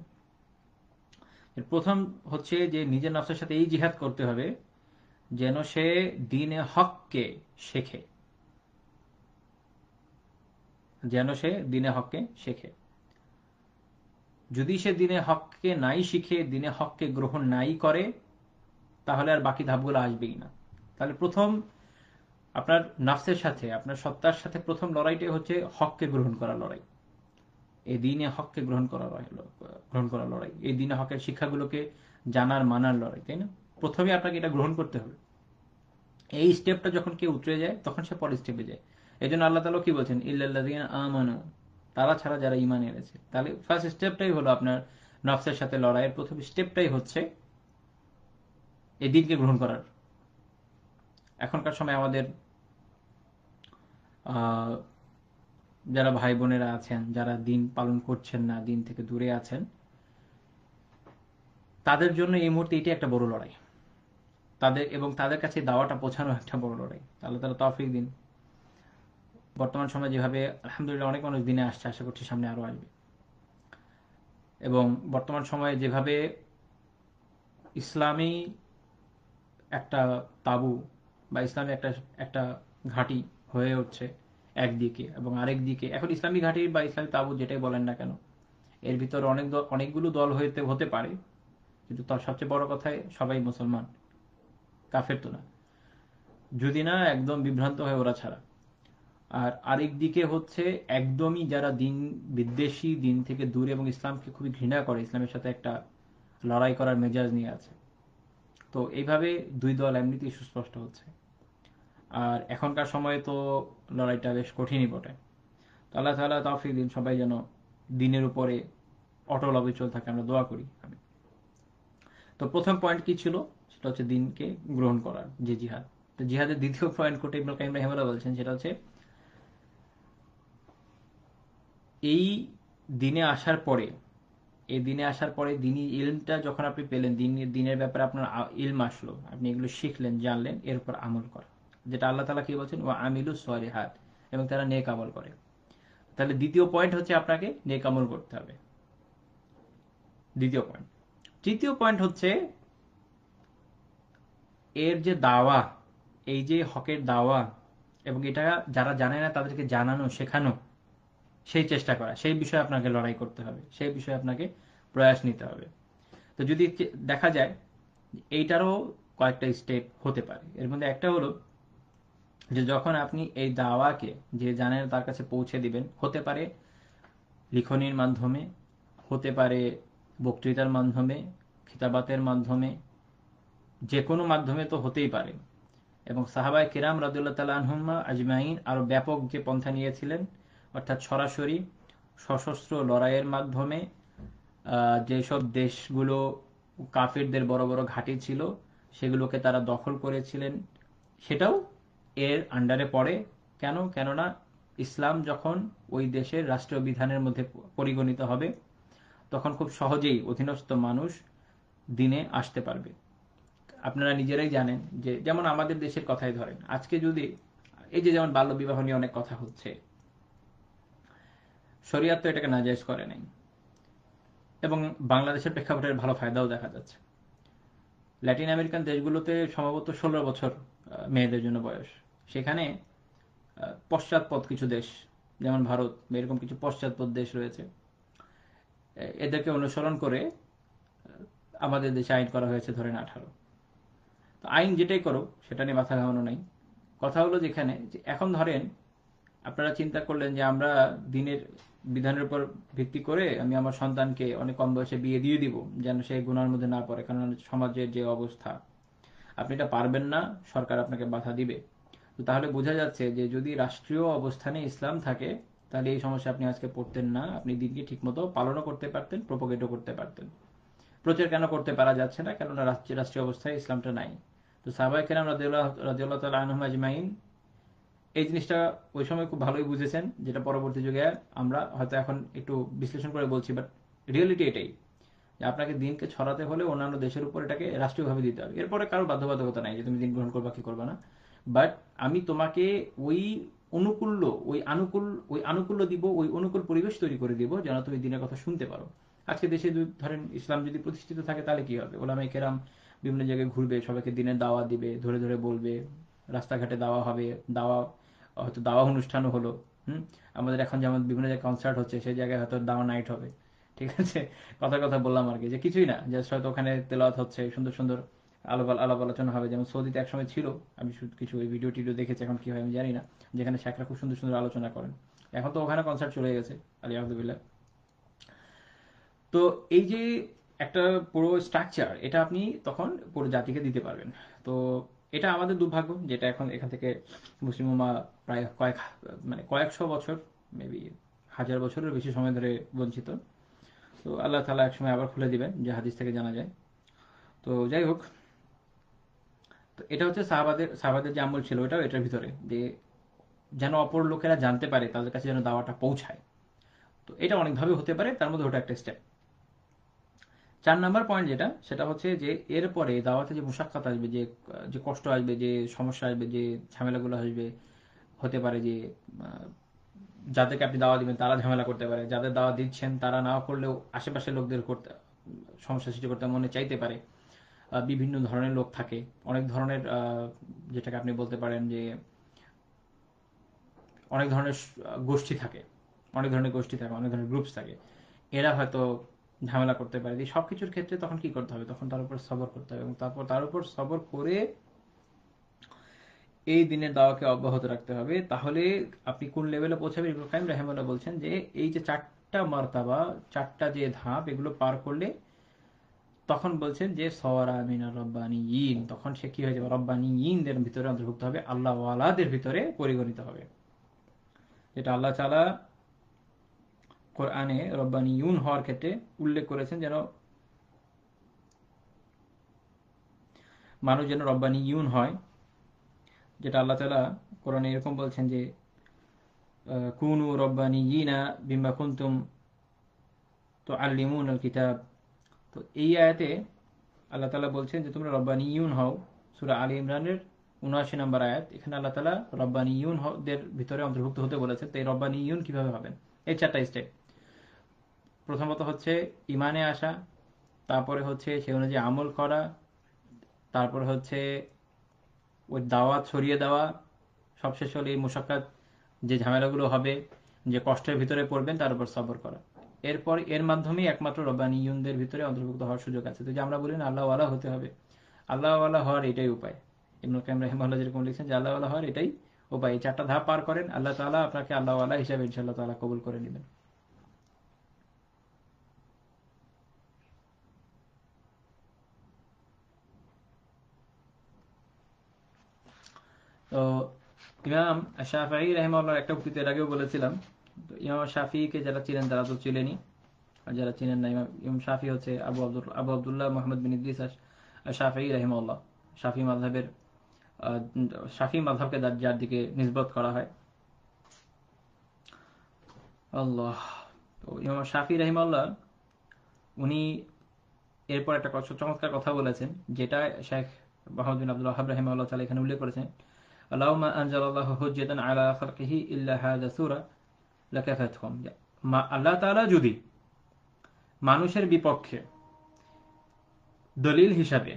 এর প্রথম হচ্ছে যে নিজের নফসের সাথে এই জিহাদ করতে হবে যেন সে দ্বীনে হককে শেখে, যেন সে দ্বীনে হককে শেখে। যদি সে দ্বীনে হককে নাই শিখে, দ্বীনে হককে গ্রহণ নাই করে, তাহলে আর বাকি ধাপগুলো আসবেই না। তাহলে প্রথম আপনার নফসের সাথে, আপনার সত্তার সাথে প্রথম লড়াইটাই হচ্ছে হককে গ্রহণ করার লড়াই, এই দ্বীনে হককে গ্রহণ করার লড়াই, এই দ্বীনে হকের শিক্ষাগুলোকে জানার মানার লড়াই, তাই না? প্রথমে আপনাকে এটা গ্রহণ করতে হবে। এই স্টেপটা যখন কেউ উতরে যায় তখন সে পরের স্টেপে যায়। এই জন্য আল্লাহ তাআলা কি বলছেন, ইল্লাল্লাযীনা আমানু, তারা ছাড়া যারা ঈমান এনেছে। তাহলে ফার্স্ট স্টেপটাই হলো আপনার নফসের সাথে লড়াইয়ের প্রথম স্টেপটাই হচ্ছে এই দিনকে গ্রহণ করার। এখনকার সময় আমাদের আহ, যারা ভাই বোনেরা আছেন, যারা দিন পালন করছেন না, দিন থেকে দূরে আছেন, তাদের জন্য এই মুহূর্তে এটি একটা বড় লড়াই। তাদের এবং তাদের কাছে দাওয়াটা পৌঁছানো একটা বড় লড়াই। আল্লাহ তাআলা তৌফিক দিন। বর্তমান সময়ে যেভাবে আলহামদুলিল্লাহ অনেক মানুষ দিনে আসছে, আশা করছি সামনে আরো আসবে। এবং বর্তমান সময়ে যেভাবে ইসলামী একটা তাবু বা ইসলামী একটা একটা ঘাঁটি হয়ে উঠছে একদিকে, এবং আরেক দিকে এখন ইসলামী ঘাঁটি বা ইসলামী তাবু যেটাই বলেন না কেন, এর ভিতরে অনেকগুলো দল হতে পারে, কিন্তু তার সবচেয়ে বড় কথায় সবাই মুসলমান, কাফের তো না, যদি না একদম বিভ্রান্ত হয় ওরা ছাড়া। আর আরেক দিকে হচ্ছে একদমই যারা দিন বিদ্বেষী, দিন থেকে দূরে এবং ইসলামকে খুবই ঘৃণা করে, ইসলামের সাথে একটা লড়াই করার মেজাজ নিয়ে আছে। তো এইভাবে দুই দল এমনিতেই সুস্পষ্ট হচ্ছে। আর এখনকার সময়ে তো লড়াইটা বেশ কঠিনই বটে। তো আল্লাহ তাআলা তৌফিক দিন, সবাই যেন দিনের উপরে অটল অবিচল থাকে, আমরা দোয়া করি। তো প্রথম পয়েন্ট কি ছিল? সেটা হচ্ছে দিনকে গ্রহণ করার যে জিহাদ। তো জিহাদের দ্বিতীয় পয়েন্ট কোটে ইবনে কাইয়িম রাহিমাহুল্লাহ বলছেন, সেটা হচ্ছে এই দিনে আসার পরে, এই দিনে আসার পরে দিনী ইলমটা যখন আপনি পেলেন, দিনের ব্যাপারে আপনার ইলম আসলো, আপনি এগুলো শিখলেন, জানলেন, এর উপর আমল করা, যেটা আল্লাহ তাআলা কি বলছেন, ওয়া আমিলুস সলিহাত, এবং তারা নেক আমল করে। তাহলে দ্বিতীয় পয়েন্ট হচ্ছে আপনাকে নেক আমল করতে হবে, দ্বিতীয় পয়েন্ট। তৃতীয় পয়েন্ট হচ্ছে এর যে দাওয়া, এই যে হকের দাওয়া, এবং এটা যারা জানে না তাদেরকে জানানো, শেখানো, সেই চেষ্টা করা, সেই বিষয়ে আপনাকে লড়াই করতে হবে, সেই বিষয়ে আপনাকে প্রয়াস নিতে হবে। তো যদি দেখা যায়, এইটারও কয়েকটা স্টেপ হতে পারে। এর মধ্যে একটা হলো যে যখন আপনি এই দাওয়াকে যে জানেন তার কাছে পৌঁছে দিবেন, হতে পারে লিখনির মাধ্যমে, হতে পারে বক্তৃতার মাধ্যমে, খিতাবাতের মাধ্যমে, যে কোনো মাধ্যমে তো হতেই পারে। এবং সাহাবায়ে কেরাম রাদিয়াল্লাহু তাআলা আনহুম আজমাইন আরো ব্যাপক যে পন্থা নিয়েছিলেন, অর্থাৎ সরাসরি সশস্ত্র লড়াইয়ের মাধ্যমে যেসব দেশগুলো কাফিরদের বড় বড় ঘাঁটি ছিল সেগুলোকে তারা দখল করেছিলেন, সেটাও এর আন্ডারে পড়ে। কেন? কেননা ইসলাম যখন ওই দেশের রাষ্ট্রীয় বিধানের মধ্যে পরিগণিত হবে, তখন খুব সহজেই অধীনস্থ মানুষ দিনে আসতে পারবে। আপনারা নিজেরাই জানেন যে যেমন আমাদের দেশের কথাই ধরেন, আজকে যদি এই যে যেমন বাল্যবিবাহ নিয়ে অনেক কথা হচ্ছে, শরিয়ত তো এটাকে নাজায়েজ করে নাই, এবং বাংলাদেশের প্রেক্ষাপটের ভালো ফায়দাও দেখা যাচ্ছে। ল্যাটিন আমেরিকান দেশগুলোতে সম্ভবত 16 বছর মেয়েদের জন্য বয়স। সেখানে পশ্চাৎপদ কিছু দেশ, যেমন ভারত বা এরকম কিছু পশ্চাৎপদ দেশ রয়েছে, এদেরকে অনুসরণ করে আমাদের দেশে আইন করা হয়েছে ধরেন 18। তো আইন যেটাই করো সেটা নিয়ে মাথা ঘামানো নাই। কথা হলো যেখানে যে এখন ধরেন আপনারা চিন্তা করলেন যে আমরা দিনের বিধানের উপর ভিত্তি করে আমি আমার সন্তানকে অনেক কম বয়সে বিয়ে দিয়ে দিব যেন সে গুনার মধ্যে না পড়ে, কারণ সমাজের যে অবস্থা, আপনি এটা পারবেন না, সরকার আপনাকে বাধা দিবে। তো তাহলে বোঝা যাচ্ছে যে যদি রাষ্ট্রীয় অবস্থানে ইসলাম থাকে তাহলে এই সমস্যা আপনি আজকে পড়তেন না, আপনি দিনকে ঠিকমতো পালনও করতে পারতেন, প্রোপোগেটও করতে পারতেন। প্রচার কেন করতে পারা যাচ্ছে না? কেননা রাষ্ট্রীয় অবস্থায় ইসলামটা নাই। তো সাহাবায়ে কেরাম রাদিয়াল্লাহু তাআলা আনহুম আজমাইন এই জিনিসটা ওই সময় খুব ভালোই বুঝেছেন, যেটা পরবর্তী যুগে আমরা হয়তো এখন একটু বিশ্লেষণ করে বলছি, বাট রিয়েলিটি এটাই যে আপনাকে দিনকে ছড়াতে হলে অন্যান্য দেশের উপর এটাকে রাষ্ট্রীয়ভাবে দিতে হবে। এরপরে কারো বাধ্যবাধকতা নাই যে তুমি দিন গ্রহণ করবা কি করবা না, বাট আমি তোমাকে ওই অনুকূল্য ওই আনুকূল্য দিব, ওই অনুকূল পরিবেশ তৈরি করে দিব যেন তুমি দিনের কথা শুনতে পারো। আজকে দেশে ধরেন ইসলাম যদি প্রতিষ্ঠিত থাকে তাহলে কি হবে? ওলামায়ে কেরাম বিভিন্ন জায়গায় ঘুরবে, সবাইকে দিনের দাওয়া দিবে, ধরে ধরে বলবে, রাস্তাঘাটে দাওয়া হবে, দাওয়া হয়তো দাওয়া অনুষ্ঠানও হলো। আমাদের এখন যেমন বিভিন্ন জায়গায় কনসার্ট হচ্ছে, সেই জায়গায় হয়তো দাওয়া নাইট হবে। ঠিক আছে, কথা কথা বললাম আর কি, যে কিছুই না, জাস্ট হয়তো ওখানে তেলাওয়াত হচ্ছে, সুন্দর সুন্দর আলাপ আলোচনা হবে, যেমন সৌদিতে একসময় ছিল। আমি কিছু ওই ভিডিও টিডিও দেখেছি, এখন কি হয় আমি জানি না, যেখানে শেখরা খুব সুন্দর সুন্দর আলোচনা করেন। এখন তো ওখানে কনসার্ট চলে গেছে, আলী আহমদুল্লাহ। তো এই যে একটা পুরো স্ট্রাকচার, এটা আপনি তখন পুরো জাতিকে দিতে পারবেন। তো এটা আমাদের দুর্ভাগ্য, যেটা এখন এখান থেকে মুসলিম উম্মাহ প্রায় কয়েকশো বছর, মেবি হাজার বছরের বেশি সময় ধরে বঞ্চিত। তো আল্লাহ তাআলা একসময় আবার খুলে দিবেন, যে হাদিস থেকে জানা যায়। তো যাই হোক, তো এটা হচ্ছে সাহাবাদের যে আমল ছিল, ওটাও এটার ভিতরে, যে যেন অপর লোকেরা জানতে পারে, তাদের কাছে যেন দাওয়াটা পৌঁছায়। তো এটা অনেকভাবে হতে পারে, তার মধ্যে ওটা একটা স্টেপ। 4 নাম্বার পয়েন্ট যেটা, সেটা হচ্ছে যে এরপরে দাওয়াতে যে মুশাক্কাত আসবে, যে যে কষ্ট আসবে, যে সমস্যা আসবে, যে ঝামেলাগুলো আসবে, হতে পারে যে যাদেরকে আপনি দাওয়া দিবেন তারা ঝামেলা করতে পারে, যাদের দাওয়া দিচ্ছেন তারা না করলেও আশেপাশের লোকদের করতে সমস্যা সৃষ্টি করতে মনে চাইতে পারে। বিভিন্ন ধরনের লোক থাকে, অনেক ধরনের যেটাকে আপনি বলতে পারেন যে অনেক ধরনের গোষ্ঠী থাকে, অনেক ধরনের গ্রুপস থাকে। এরা হয়তো ঝামেলা করতে পারে। এই সব কিছুর ক্ষেত্রে তখন কি করতে হবে? তখন তার উপর সবর করতে হবে, এবং তারপর তার উপর সবর করে এই দিনের দাওয়াকে অব্যাহত রাখতে হবে। তাহলে আপনি কোন লেভেলে পৌঁছাবেন? ইবনে কাইয়িম রাহিমাহুল্লাহ বলছেন যে এই যে 4টা মারতাবা, 4টা যে ধাপ, এগুলো পার করলে তখন বলছেন যে সওয়ারা মিনার রব্বানিয়িন, তখন সে কি হয়ে যাবে? রব্বানিয়িনদের ভিতরে অন্তর্ভুক্ত হবে, আল্লাহ ওয়ালাদের ভিতরে পরিগণিত হবে। যেটা আল্লাহ তাআলা কোরআনে রব্বানিয়ুন হওয়ার ক্ষেত্রে উল্লেখ করেছেন, যেন মানুষ যেন রব্বানিয়ুন হয়। যেটা আল্লাহ তাআলা কোরআনে এরকম বলছেন যে কুনু রব্বানিয়িনা বিমা কুনতুম তুআল্লিমুনাল কিতাব। তো এই আয়াতে আল্লাহ তাআলা বলছেন যে তোমরা রব্বানিয়ুন হও। সূরা আলী ইমরানের ৭৯ নম্বর আয়াত, এখানে আল্লাহ তাআলা রব্বানিয়ুন দের ভিতরে অন্তর্ভুক্ত হতে বলেছেন। তো এই রব্বানিয়ুন কিভাবে হবেন? এই 4টা স্টেপ। প্রথমত হচ্ছে ইমানে আসা, তারপরে হচ্ছে সে অনুযায়ী আমল করা, তারপরে হচ্ছে ওই দাওয়াত ছড়িয়ে দেওয়া, সবশেষ হলে এই মুশাক্কাত, যে ঝামেলাগুলো হবে, যে কষ্টের ভিতরে পড়বেন, তার উপর সবর করা। এরপর এর মাধ্যমেই একমাত্র রব্বানিয়ুনদের ভিতরে অন্তর্ভুক্ত হওয়ার সুযোগ আছে। তো যে আমরা বলি না আল্লাহ ওয়ালা হতে হবে, আল্লাহ ওয়ালা হওয়ার এটাই উপায়। ইবনে কাইয়িম রাহিমাহুল্লাহ যেরকম লিখছেন যে আল্লাহ ওয়ালা হওয়ার এটাই উপায়। এই 4টা ধাপ পার করেন, আল্লাহ তাআলা আপনাকে আল্লাহ ওয়ালা হিসাবে ইনশাআল্লাহ তাআলা কবুল করে নেবেন। তো ইমাম শাফিঈ রাহিমাহুল্লাহ একটা উক্তিতে এর আগেও বলেছিলাম। তো ইমাম শাফিঈকে যারা চিনেন তারা তো চিনেনই, আর যারা চিনেন না, ইমাম শাফি হচ্ছে আবু আব্দুল্লাহ মুহাম্মদ বিন ইদ্রিস শাফিঈ রাহিমাহুল্লাহ। শাফি মাযহাবের শাফি মাযহাবকে যার দিকে নিসবত করা হয়। আল্লাহ। তো ইমাম শাফি রাহিমাহুল্লাহ উনি এরপর একটা চমৎকার কথা বলেছেন, যেটা শেখ মুহাম্মদ বিন আব্দুল ওয়াহ্হাব রাহিমাহুল্লাহ তাআলা এখানে উল্লেখ করেছেন। আল্লাহুম্মা আনজালাল্লাহু হুজ্জাতান আলা খালকিহি ইল্লা হাযা সূরা লাকাফাতহুম। আল্লাহ তাআলা যদি মানুষের বিপক্ষে দলিল হিসাবে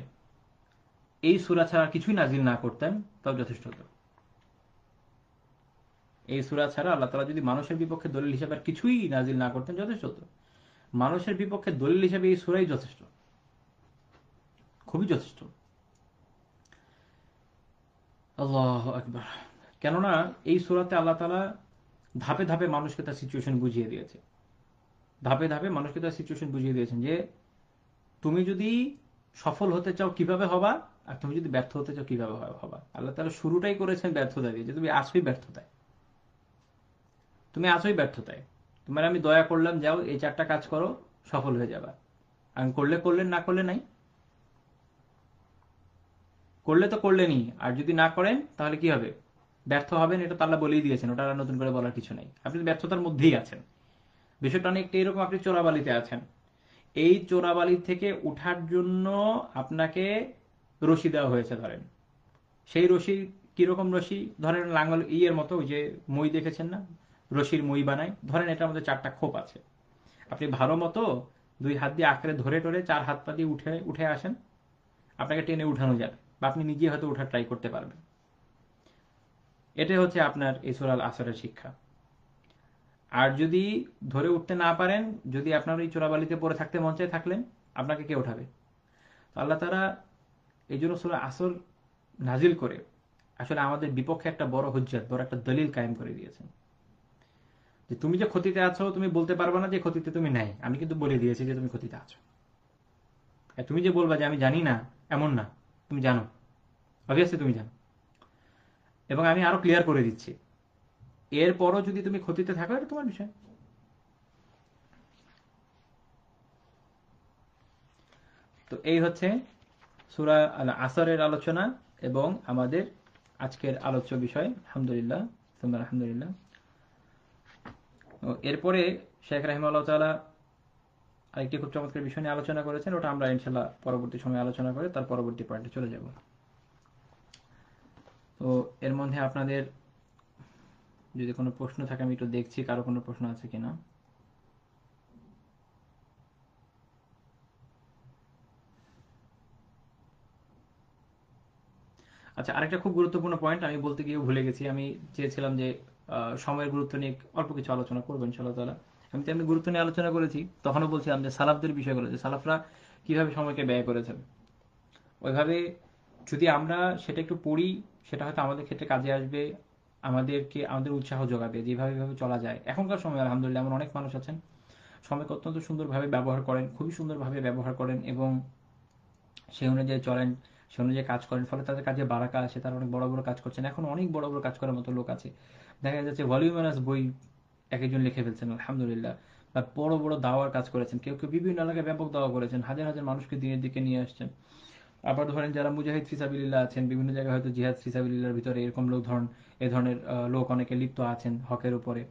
এই সূরা ছাড়া কিছুই নাজিল না করতেন, তাও যথেষ্ট হতো। এই সূরা ছাড়া আল্লাহ তাআলা যদি মানুষের বিপক্ষে দলিল হিসেবে আর কিছুই নাজিল না করতেন যথেষ্ট হতো। মানুষের বিপক্ষে দলিল হিসেবে এই সূরাই যথেষ্ট, খুবই যথেষ্ট। আল্লাহু আকবার। কেননা এই সূরাতে আল্লাহ তাআলা ধাপে ধাপে মানুষকে তার সিচুয়েশন বুঝিয়ে দিয়েছে, ধাপে ধাপে মানুষকে তার সিচুয়েশন বুঝিয়ে দিয়েছেন যে তুমি যদি সফল হতে চাও কিভাবে হবা, আর তুমি যদি ব্যর্থ হতে চাও কিভাবে হবা। আল্লাহ তাআলা শুরুটাই করেছেন ব্যর্থতা দিয়ে, যে তুমি আসোই ব্যর্থতায়, তুমি আসোই ব্যর্থতায়। তোমার আমি দয়া করলাম, যাও এই 4টা কাজ করো, সফল হয়ে যাবা। আমি করলে করলেন, না করলে নাই। করলে তো করলেনই, আর যদি না করেন তাহলে কি হবে? ব্যর্থ হবেন, এটা তো আল্লাহ বলেই দিয়েছেন, ওটা আর নতুন করে বলার কিছু নেই। আপনি ব্যর্থতার মধ্যেই আছেন। বিষয়টা অনেকটা এরকম, আপনি চোরাবালিতে আছেন, এই চোরাবালি থেকে উঠার জন্য আপনাকে রশি দেওয়া হয়েছে। ধরেন সেই রশি কিরকম রশি? ধরেন লাঙ্গল ইয়ের মতো, ওই যে মই দেখেছেন না, রশির মই বানায়। ধরেন এটার মধ্যে 4টা খোপ আছে, আপনি ভালো মতো 2 হাত দিয়ে আঁকড়ে ধরে টরে 4 হাত পা দিয়ে উঠে উঠে আসেন, আপনাকে টেনে উঠানো যাবে, বা আপনি নিজে হয়তো ওঠার ট্রাই করতে পারবেন। এটাই হচ্ছে আপনার এই সূরা আল আসরের শিক্ষা। আর যদি ধরে উঠতে না পারেন, যদি আপনার এই চোরাবালিতে পড়ে থাকতে মন চায়, থাকলেন, আপনাকে কে ওঠাবে? তো আল্লাহ তাআলা এই জন্য সূরা আসর নাজিল করে আসলে আমাদের বিপক্ষে একটা বড় হুজ্জত, বড় একটা দলিল কায়েম করে দিয়েছেন, যে তুমি যে ক্ষতিতে আছো তুমি বলতে পারবে না যে ক্ষতিতে তুমি নাই, আমি কিন্তু বলে দিয়েছি যে তুমি ক্ষতিতে আছো। আর তুমি যে বলবা যে আমি জানি না, এমন না, তুমি জানো, অবভিয়াসলি তুমি জানো। এবং আমি আরো ক্লিয়ার করে দিচ্ছি, এরপরও যদি তুমি ক্ষতিতে থাকো, এটা তোমার বিষয়। তো এই হচ্ছে সূরা আল আসরের আলোচনা এবং আমাদের আজকের আলোচ্য বিষয়। আলহামদুলিল্লাহ, সুম্মা আলহামদুলিল্লাহ। এরপরে শেখ রাহিমাহুল্লাহ তাআলা আরেকটি খুব চমৎকার বিষয় নিয়ে আলোচনা করেছেন, ওটা আমরা ইনশাআল্লাহ পরবর্তী সময়ে আলোচনা করে তার পরবর্তী পয়েন্টে চলে যাব। তো এর মধ্যে আপনাদের যদি কোনো প্রশ্ন থাকে, আমি একটু দেখছি কারো কোনো প্রশ্ন আছে কিনা। আচ্ছা, আরেকটা খুব গুরুত্বপূর্ণ পয়েন্ট আমি বলতে গিয়ে ভুলে গেছি। আমি চেয়েছিলাম যে সময়ের গুরুত্ব নিয়ে অল্প কিছু আলোচনা করবো ইনশাআল্লাহ তাআলা। আমি তেমনি গুরুত্ব নিয়ে আলোচনা করেছি, তখনও বলছিলাম যে সালাফদের বিষয়গুলো, যে সালাফরা কিভাবে সময়কে ব্যয় করেছেন, ওইভাবে যদি আমরা সেটা একটু পড়ি, সেটা হয়তো আমাদের ক্ষেত্রে কাজে আসবে, আমাদেরকে আমাদের উৎসাহ যোগাবে যেভাবে এভাবে চলা যায়। এখনকার সময় আলহামদুলিল্লাহ এমন অনেক মানুষ আছেন সময়কে অত্যন্ত সুন্দরভাবে ব্যবহার করেন, খুবই সুন্দরভাবে ব্যবহার করেন, এবং সেই অনুযায়ী চলেন, সে অনুযায়ী কাজ করেন, ফলে তাদের কাজে বারাকা আসে, তারা অনেক বড় বড় কাজ করছেন। এখন অনেক বড় বড় কাজ করার মতো লোক আছে, দেখা যাচ্ছে ভলিউমারাস বই এক একজন লিখে ফেলছেন আলহামদুলিল্লাহ, বা বড় বড় দাওয়ার কাজ করেছেন, কেউ কেউ বিভিন্ন এলাকায় ব্যাপক দাওয়া করেছেন, হাজার হাজার মানুষকে দিনের দিকে নিয়ে আসছেন। আবার ধরেন যারা মুজাহিদ ফিসাবিলিল্লাহ আছেন, বিভিন্ন জায়গায় হয়তো জিহাদ ফিসাবিলিল্লাহর ভিতরে এরকম লোক ধরুন, এই ধরনের লোক অনেকে লিপ্ত আছেন হকের উপরে।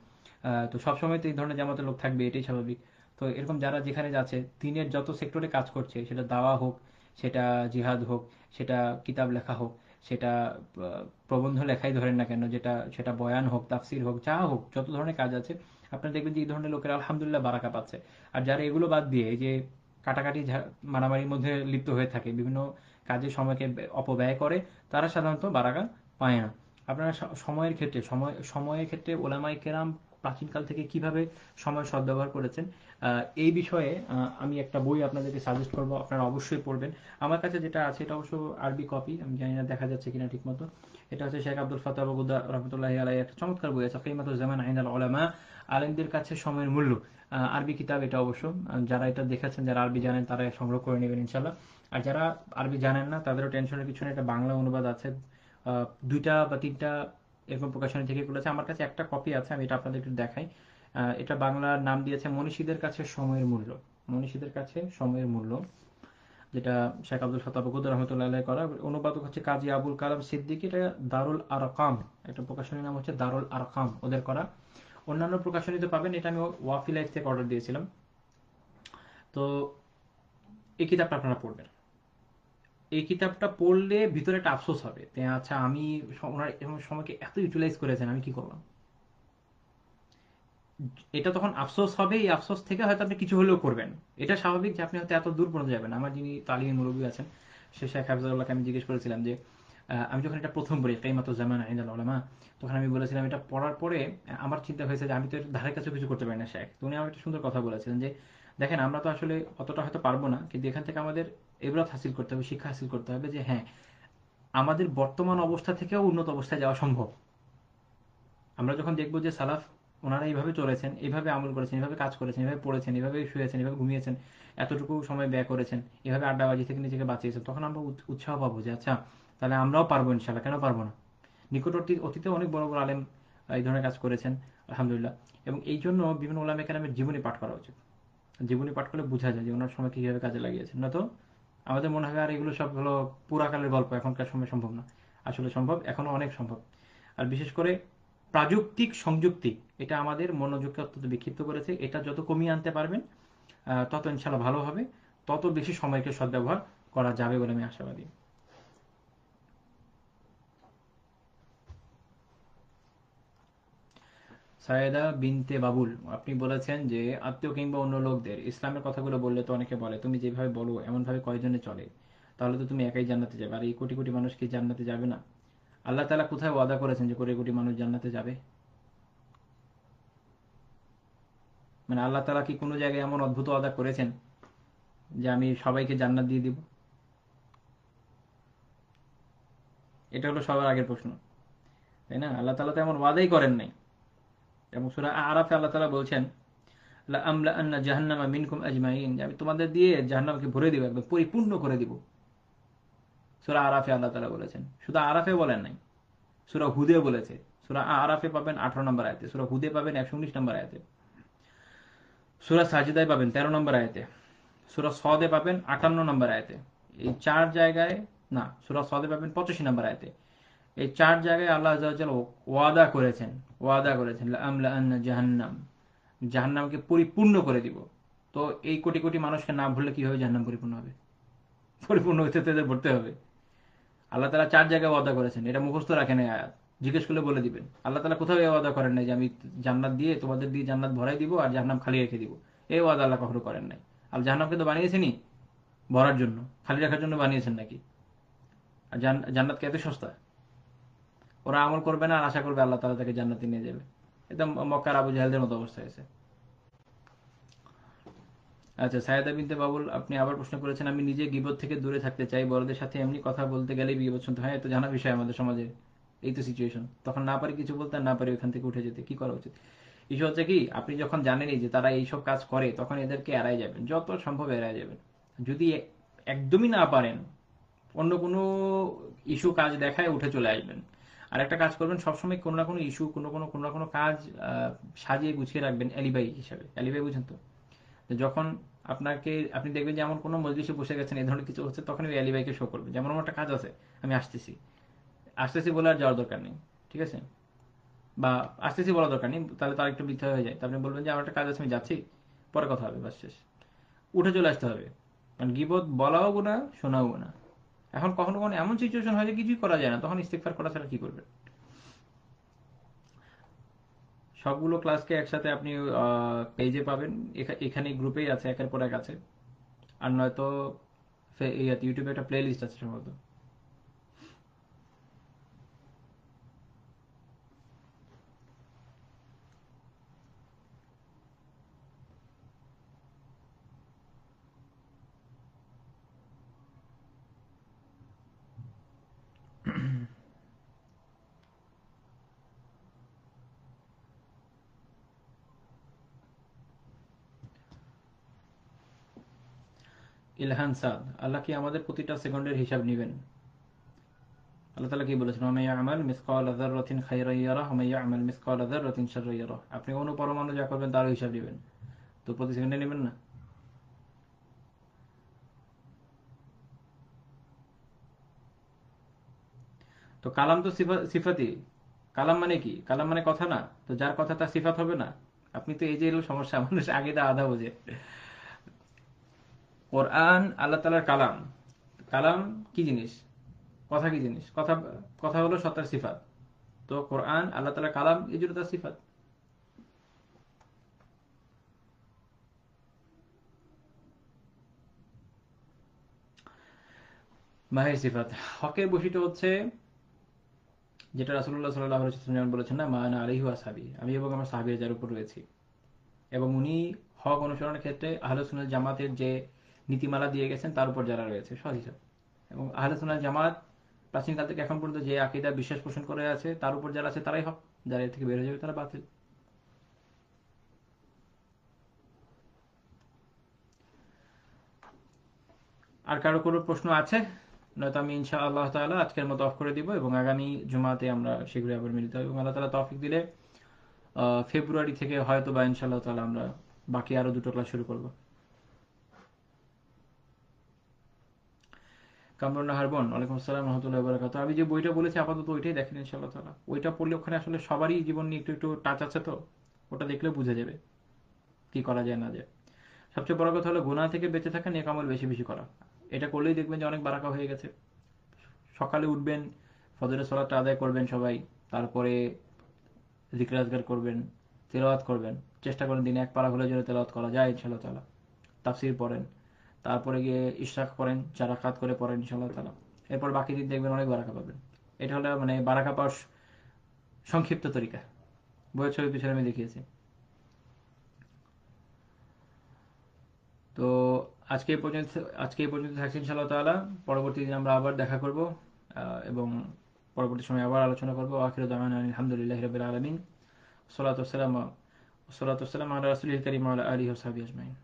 তো সবসময় তো এই ধরনের জামাতের লোক থাকবে, এটাই স্বাভাবিক। তো এরকম যারা যেখানে যাচ্ছে, দিনের যত সেক্টরে কাজ করছে, সেটা দাওয়া হোক, সেটা জিহাদ হোক, সেটা কিতাব লেখা হোক, সেটা প্রবন্ধ লেখাই ধরেন না কেন, যেটা সেটা বয়ান হোক, তাফসির হোক, যা হোক, যত ধরনের কাজ আছে, আপনারা দেখবেন যে এই ধরনের লোকেরা আলহামদুলিল্লাহ বারাকা পাচ্ছে। আর যারা এগুলো বাদ দিয়ে এই যে কাটাকাটি মারামারির মধ্যে লিপ্ত হয়ে থাকে, বিভিন্ন কাজে সময়কে অপব্যয় করে, তারা সাধারণত বারাকা পায় না। আপনারা সময়ের ক্ষেত্রে সময়ের ক্ষেত্রে ওলামায়ে কেরাম প্রাচীনকাল থেকে কিভাবে সময় সদ্ব্যবহার করেছেন, এই বিষয়ে আমি একটা বই আপনাদেরকে সাজেস্ট করব, আপনারা অবশ্যই পড়বেন। আমার কাছে যেটা আছে এটা অবশ্য আরবি কপি, আমি জানি না দেখা যাচ্ছে কিনা ঠিক মতো। এটা হচ্ছে শেখ আব্দুল ফাত্তাহ বাগুদা রহমতুল্লাহি আলাইহি একটা চমৎকার বই আছে, কিমাতুজ জামান ইনদাল উলামা, আলেমদের কাছে সময়ের মূল্য। আরবি কিতাব এটা অবশ্য, যারা এটা দেখেছেন, যারা আরবি জানেন, তারা সংগ্রহ করে নেবেন ইনশাল্লাহ। আর যারা আরবি জানেন না, তাদেরও টেনশনের কিছু নেই, এটা বাংলা অনুবাদ আছে, 2টা বা 3টা এরকম প্রকাশনী থেকে করেছে। আমার কাছে একটা কপি আছে, আমি এটা আপনাদের একটু দেখাই। এটা বাংলার নাম দিয়েছে মনীষীদের কাছে সময়ের মূল্য, মনীষীদের কাছে সময়ের মূল্য, যেটা শেখ আব্দুল ফাত্তাহ বকুদ রহমতুল্লাহ আলাইহি করা। অনুবাদক হচ্ছে কাজী আবুল কালাম সিদ্দিকী, এটা দারুল আরকাম, একটা প্রকাশনীর নাম হচ্ছে দারুল আরকাম, ওদের করা। অন্যান্য প্রকাশনীতে পাবেন, এটা আমি ওয়াফি লাইফ থেকে অর্ডার দিয়েছিলাম। তো এই কিতাবটা আপনারা পড়বেন, এই কিতাবটা পড়লে ভিতরে একটা আফসোস হবে যে আচ্ছা আমি ওনার এরকম সময়কে এত ইউটিলাইজ করেছেন, আমি কি করলাম। এটা তখন আফসোস হবে, এই আফসোস থেকে হয়তো আপনি কিছু হলেও করবেন। এটা স্বাভাবিক যে আপনি হয়তো এত দূর পর্যন্ত যাবেন। আমার যিনি তালিমি মুরব্বী আছেন, সে শেখ হাফিজুল্লাহকে আমি জিজ্ঞেস করেছিলাম যে আমি যখন এটা প্রথম পড়ি কিয়ামত জামানা ইনদাল উলামা, তখন আমি বলেছিলাম এটা পড়ার পরে আমার চিন্তা হয়েছে যে আমি তো এর ধারে কাছে কিছু করতে পারি না শেখ। তো উনি আমার একটা সুন্দর কথা বলেছিলেন যে দেখেন আমরা তো আসলে অতটা হয়তো পারবো না, কিন্তু এখান থেকে আমাদের এবারত হাসিল করতে হবে, শিক্ষা হাসিল করতে হবে যে হ্যাঁ আমাদের বর্তমান অবস্থা থেকেও উন্নত অবস্থায় যাওয়া সম্ভব। আমরা যখন দেখবো যে সালাফ ওনারা এইভাবে চলেছেন, এইভাবে আমল করেছেন, এইভাবে কাজ করেছেন, এইভাবে পড়েছেন, এইভাবে শুয়েছেন, এইভাবে ঘুমিয়েছেন, এতটুকু সময় ব্যয় করেছেন, এইভাবে আড্ডাবাজি থেকে নিজেকে বাঁচিয়েছেন, তখন আমরা উৎসাহ পাবো যে আচ্ছা তাহলে আমরাও পারবো ইনশাল্লাহ, কেন পারবো না। নিকটবর্তী অতীতে অনেক বড় বড় আলেম এই ধরনের কাজ করেছেন আলহামদুলিল্লাহ। এবং এই জন্য বিভিন্ন ওলামা কেরামের জীবনী পাঠ করা উচিত। জীবনী পাঠ করলে বোঝা যায় যে ওনার সময় কীভাবে কাজে লাগিয়েছেন। না তো আমাদের মনে হয় আর এগুলো সব হলো পুরাকালের গল্প, এখনকার সময় সম্ভব না। আসলে সম্ভব, এখনো অনেক সম্ভব। আর বিশেষ করে প্রাযুক্তিক সংযুক্তি, এটা আমাদের মনোযোগকে অত্যন্ত বিক্ষিপ্ত করেছে। এটা যত কমিয়ে আনতে পারবেন তত ইনশাল্লাহ ভালো হবে, তত বেশি সময়কে সদ্ব্যবহার করা যাবে বলে আমি আশাবাদী। সায়েদা বিনতে বাবুল, আপনি বলেছেন যে আত্মীয় কিংবা অন্য লোকদের ইসলামের কথাগুলো বললে তো অনেকে বলে তুমি যেভাবে বলো এমন ভাবে কয়জনে চলে, তাহলে তো তুমি একাই জান্নাতে যাবে, আর এই কোটি কোটি মানুষ কি জান্নাতে যাবে না? আল্লাহ তাআলা কোথায় ওয়াদা করেছেন যে কোটি কোটি মানুষ জান্নাতে যাবে? মানে আল্লাহ তাআলা কি কোনো জায়গায় এমন অদ্ভুত ওয়াদা করেছেন যে আমি সবাইকে জান্নাত দিয়ে দিব? এটা হলো সবার আগের প্রশ্ন, তাই না? আল্লাহ তাআলা তো এমন ওয়াদাই করেন নাই। এবং সূরা আরাফে আল্লাহ তাআলা বলছেন লা আমলা আন্না জাহান্নামা মিনকুম আজমাইন, যে আমি তোমাদের দিয়ে জাহান্নামকে ভরে দিব, একদম পরিপূর্ণ করে দিব। সূরা আরাফে আল্লাহ তাআলা বলেছেন, শুধু আরাফে বলেন নাই, সূরা হুদে বলেছে। সূরা আরাফে পাবেন 18 নম্বর আয়াতে, সূরা হুদে পাবেন 119 নম্বর আয়াতে, সূরা সাজিদায় পাবেন 13 নম্বর আয়াতে, সূরা সদে পাবেন 58 নম্বর আয়াতে। এই চার জায়গায়, না সূরা সদে পাবেন 85 নম্বর আয়াতে। এই চার জায়গায় আল্লাহ আযজা ওয়া জাল্লা ওয়াদা করেছেন, ওয়াদা করেছেন লা আমলা আন্না জাহান্নাম, জাহান্নামকে পরিপূর্ণ করে দিব। তো এই কোটি কোটি মানুষকে না ভুললে কিভাবে জাহান্নাম পরিপূর্ণ হবে? পরিপূর্ণ হইতে তো এদের ভরতে হবে। আল্লাহ তাআলা চার জায়গায় ওয়াদা করেছেন, এটা মুখস্থ রাখেন এই আয়াত, জিজ্ঞেস করলে বলে দিবেন। আল্লাহ তাআলা কোথাও এই ওয়াদা করেন নাই যে আমি জান্নাত দিয়ে তোমাদের দিয়ে জান্নাত ভরাই দিব আর জাহান্নাম খালি রেখে দিব। এই ওয়াদা আল্লাহ কখনো করেন নাই। আর জাহান্নামকে তো বানিয়েছেনই ভরার জন্য, খালি রাখার জন্য বানিয়েছেন নাকি? আর জান্নাত কি এত সস্তা? ওরা আমল করবে না আর আশা করবে আল্লাহ তাআলা তাকে জান্নাতে নিয়ে যাবে। একদম মক্কার আবু জাহেলদের মতো অবস্থা হয়েছে। আচ্ছা, সায়েদা বিনতে বাবুল, আপনি আবার প্রশ্ন করেছেন আমি নিজে গীবত থেকে দূরে থাকতে চাই, বড়দের সাথে এমনি কথা বলতে গেলেই গীবত শুনতে হয়, এত জানা বিষয় আমাদের সমাজে। এই তো সিচুয়েশন, তখন না পারি কিছু বলতে আর না পারি ওখান থেকে উঠে যেতে, কি করা উচিত? ইস্যু হচ্ছে কি, আপনি যখন জানেনই যে তারা এইসব কাজ করে তখন এদেরকে এড়াই যাবেন, যত সম্ভব এড়াই যাবেন। যদি একদমই না পারেন, অন্য কোনো ইস্যু কাজ দেখায় উঠে চলে আসবেন। আর একটা কাজ করবেন, সবসময় কোনো না কোনো ইস্যু, কোনো না কোনো কাজ সাজিয়ে গুছিয়ে রাখবেন অ্যালিবাই হিসাবে। অ্যালিবাই বুঝেন তো? যখন আপনি দেখবেন যে এমন কোনো মজলিসে বসে গেছেন এই ধরনের কিছু হচ্ছে, তখন ওই আলী ভাইকে শো করবেন যেমন আমার একটা কাজ আছে, আমি আসতেছি। আসতেছি বলে আর যাওয়ার দরকার নেই, ঠিক আছে? বা আসতেছি বলার দরকার নেই, তাহলে তার একটু মিথ্যা হয়ে যায়। তো আপনি বলবেন যে আমার একটা কাজ আছে আমি যাচ্ছি, পরে কথা হবে, বাস শেষ। উঠে চলে আসতে হবে। কারণ গীবত বলাও গুনাহ, শোনাও গুনাহ। এখন কখনো কখনো এমন সিচুয়েশন হয় যে কিছুই করা যায় না, তখন ইস্তেগফার করা ছাড়া কি করবেন? সবগুলো ক্লাসকে একসাথে আপনি পেজে পাবেন, এখানে গ্রুপেই আছে, একের পর এক আছে। আর নয়তো ইউটিউবে একটা প্লে লিস্ট আছে সম্ভবত। ইলহান সাদ, আল্লাহ কি আমাদের প্রতিটা সেকেন্ডের হিসাব নেবেন? আল্লাহ তাআলা কি বলেছেন, ওয়া মান ইয়ামাল মিসকালা যাররাতিন খায়রান ইয়ারাহ ওয়া মান ইয়ামাল মিসকালা যাররাতিন শাররান ইয়ারাহ। আপনি কোনো পরমাণু যা করবেন তার হিসাব নেবেন, তো প্রতি সেকেন্ডে নেবেন না? তো কালাম তো সিফাতি। কালাম মানে কি? কালাম মানে কথা না? তো যার কথা তার সিফাত হবে না? আপনি তো, এই যে হলো সমস্যা, মানুষ আগে দা আধা বোঝে। কোরআন আল্লাহ তাআলার কালাম। কালাম কি জিনিস? কথা কি জিনিস? কথা, কথা হলো সত্তার সিফাত। তো কোরআন আল্লাহ তাআলার কালাম, এই জন্য তার সিফাত। মাহের সিফাত, হকের বৈশিষ্ট্য হচ্ছে যেটা রাসূলুল্লাহ সাল্লাল্লাহু আলাইহি ওয়াসাল্লাম যেমন বলেছেন না, মা আনা আলাইহি ওয়া আসহাবি, আমি এবং আমার সাহাবীরা যার উপর রয়েছি। এবং উনি হক অনুসরণের ক্ষেত্রে আহলে সুন্নাত জামাতের যে নীতিমালা দিয়ে গেছেন তার উপর যারা রয়েছে সৎ হিসাব। এবং আহলে সুন্নাত জামাত প্রাচীনকাল থেকে এখন পর্যন্ত যে আকীদা বিশ্বাস পোষণ করে আছে তার উপর যারা আছে তারাই হক, যারা এর থেকে বের হয়ে যাবে তারা বাতিল। আর কারো কোনো প্রশ্ন আছে? নয়তো আমি ইনশাআল্লাহ তাআলা আজকের মতো অফ করে দিব এবং আগামী জুমাতে আমরা শীঘ্রই আবার মিলিত হব এবং আল্লাহ তাআলা তৌফিক দিলে ফেব্রুয়ারি থেকে হয়তো বা ইনশাআল্লাহ তাআলা আমরা বাকি আরো দুটো ক্লাস শুরু করব। কামরুন নাহার বোন, ওয়ালাইকুম আসসালাম রহমতুল্লাহ বারাকাতুহু। আমি যে বইটা বলেছি আপাতত ওইটাই দেখেন ইনশাআল্লাহ তাআলা। ওইটা পড়লে ওখানে আসলে সবারই জীবন নিয়ে একটু একটু টাচ আছে, তো ওটা দেখলে বুঝে যাবে কি করা যায় না যায়। সবচেয়ে বড় কথা হলো গুনাহ থেকে বেঁচে থাকা, নেক আমল বেশি বেশি করা। এটা করলেই দেখবেন যে অনেক বারাকা হয়ে গেছে। সকালে উঠবেন, ফজরের সালাতটা আদায় করবেন সবাই, তারপরে জিকির আজগার করবেন, তেলাওয়াত করবেন। চেষ্টা করেন দিনে এক পারা হলে যেন তেলাওয়াত করা যায় ইনশাআল্লাহ তাআলা। তাফসির পড়েন, তারপরে গিয়ে ইশরাক পড়েন, 4 রাকাত করে পড়েন ইনশাআল্লাহ তাআলা। এরপর বাকি দিন দেখবেন অনেক বারাকা পাবেন। এটা হলো মানে বারাকা পাওয়ার সংক্ষিপ্ত তরিকা, বইয়ের ছবি পিছনে আমি দেখিয়েছি। তো আজকে এই পর্যন্ত, আজকে এই পর্যন্ত থাকছি ইনশাআল্লাহ তাআলা। পরবর্তী দিন আমরা আবার দেখা করব এবং পরবর্তী সময় আবার আলোচনা করব। আখিরু দাওয়ানা আলহামদুলিল্লাহি রাব্বিল আলামিন। সালাতু ওয়াসসালামু আলা রাসূলিল কারীম ওয়া আলা আলিহি ওয়া সাহবিহি আজমাইন।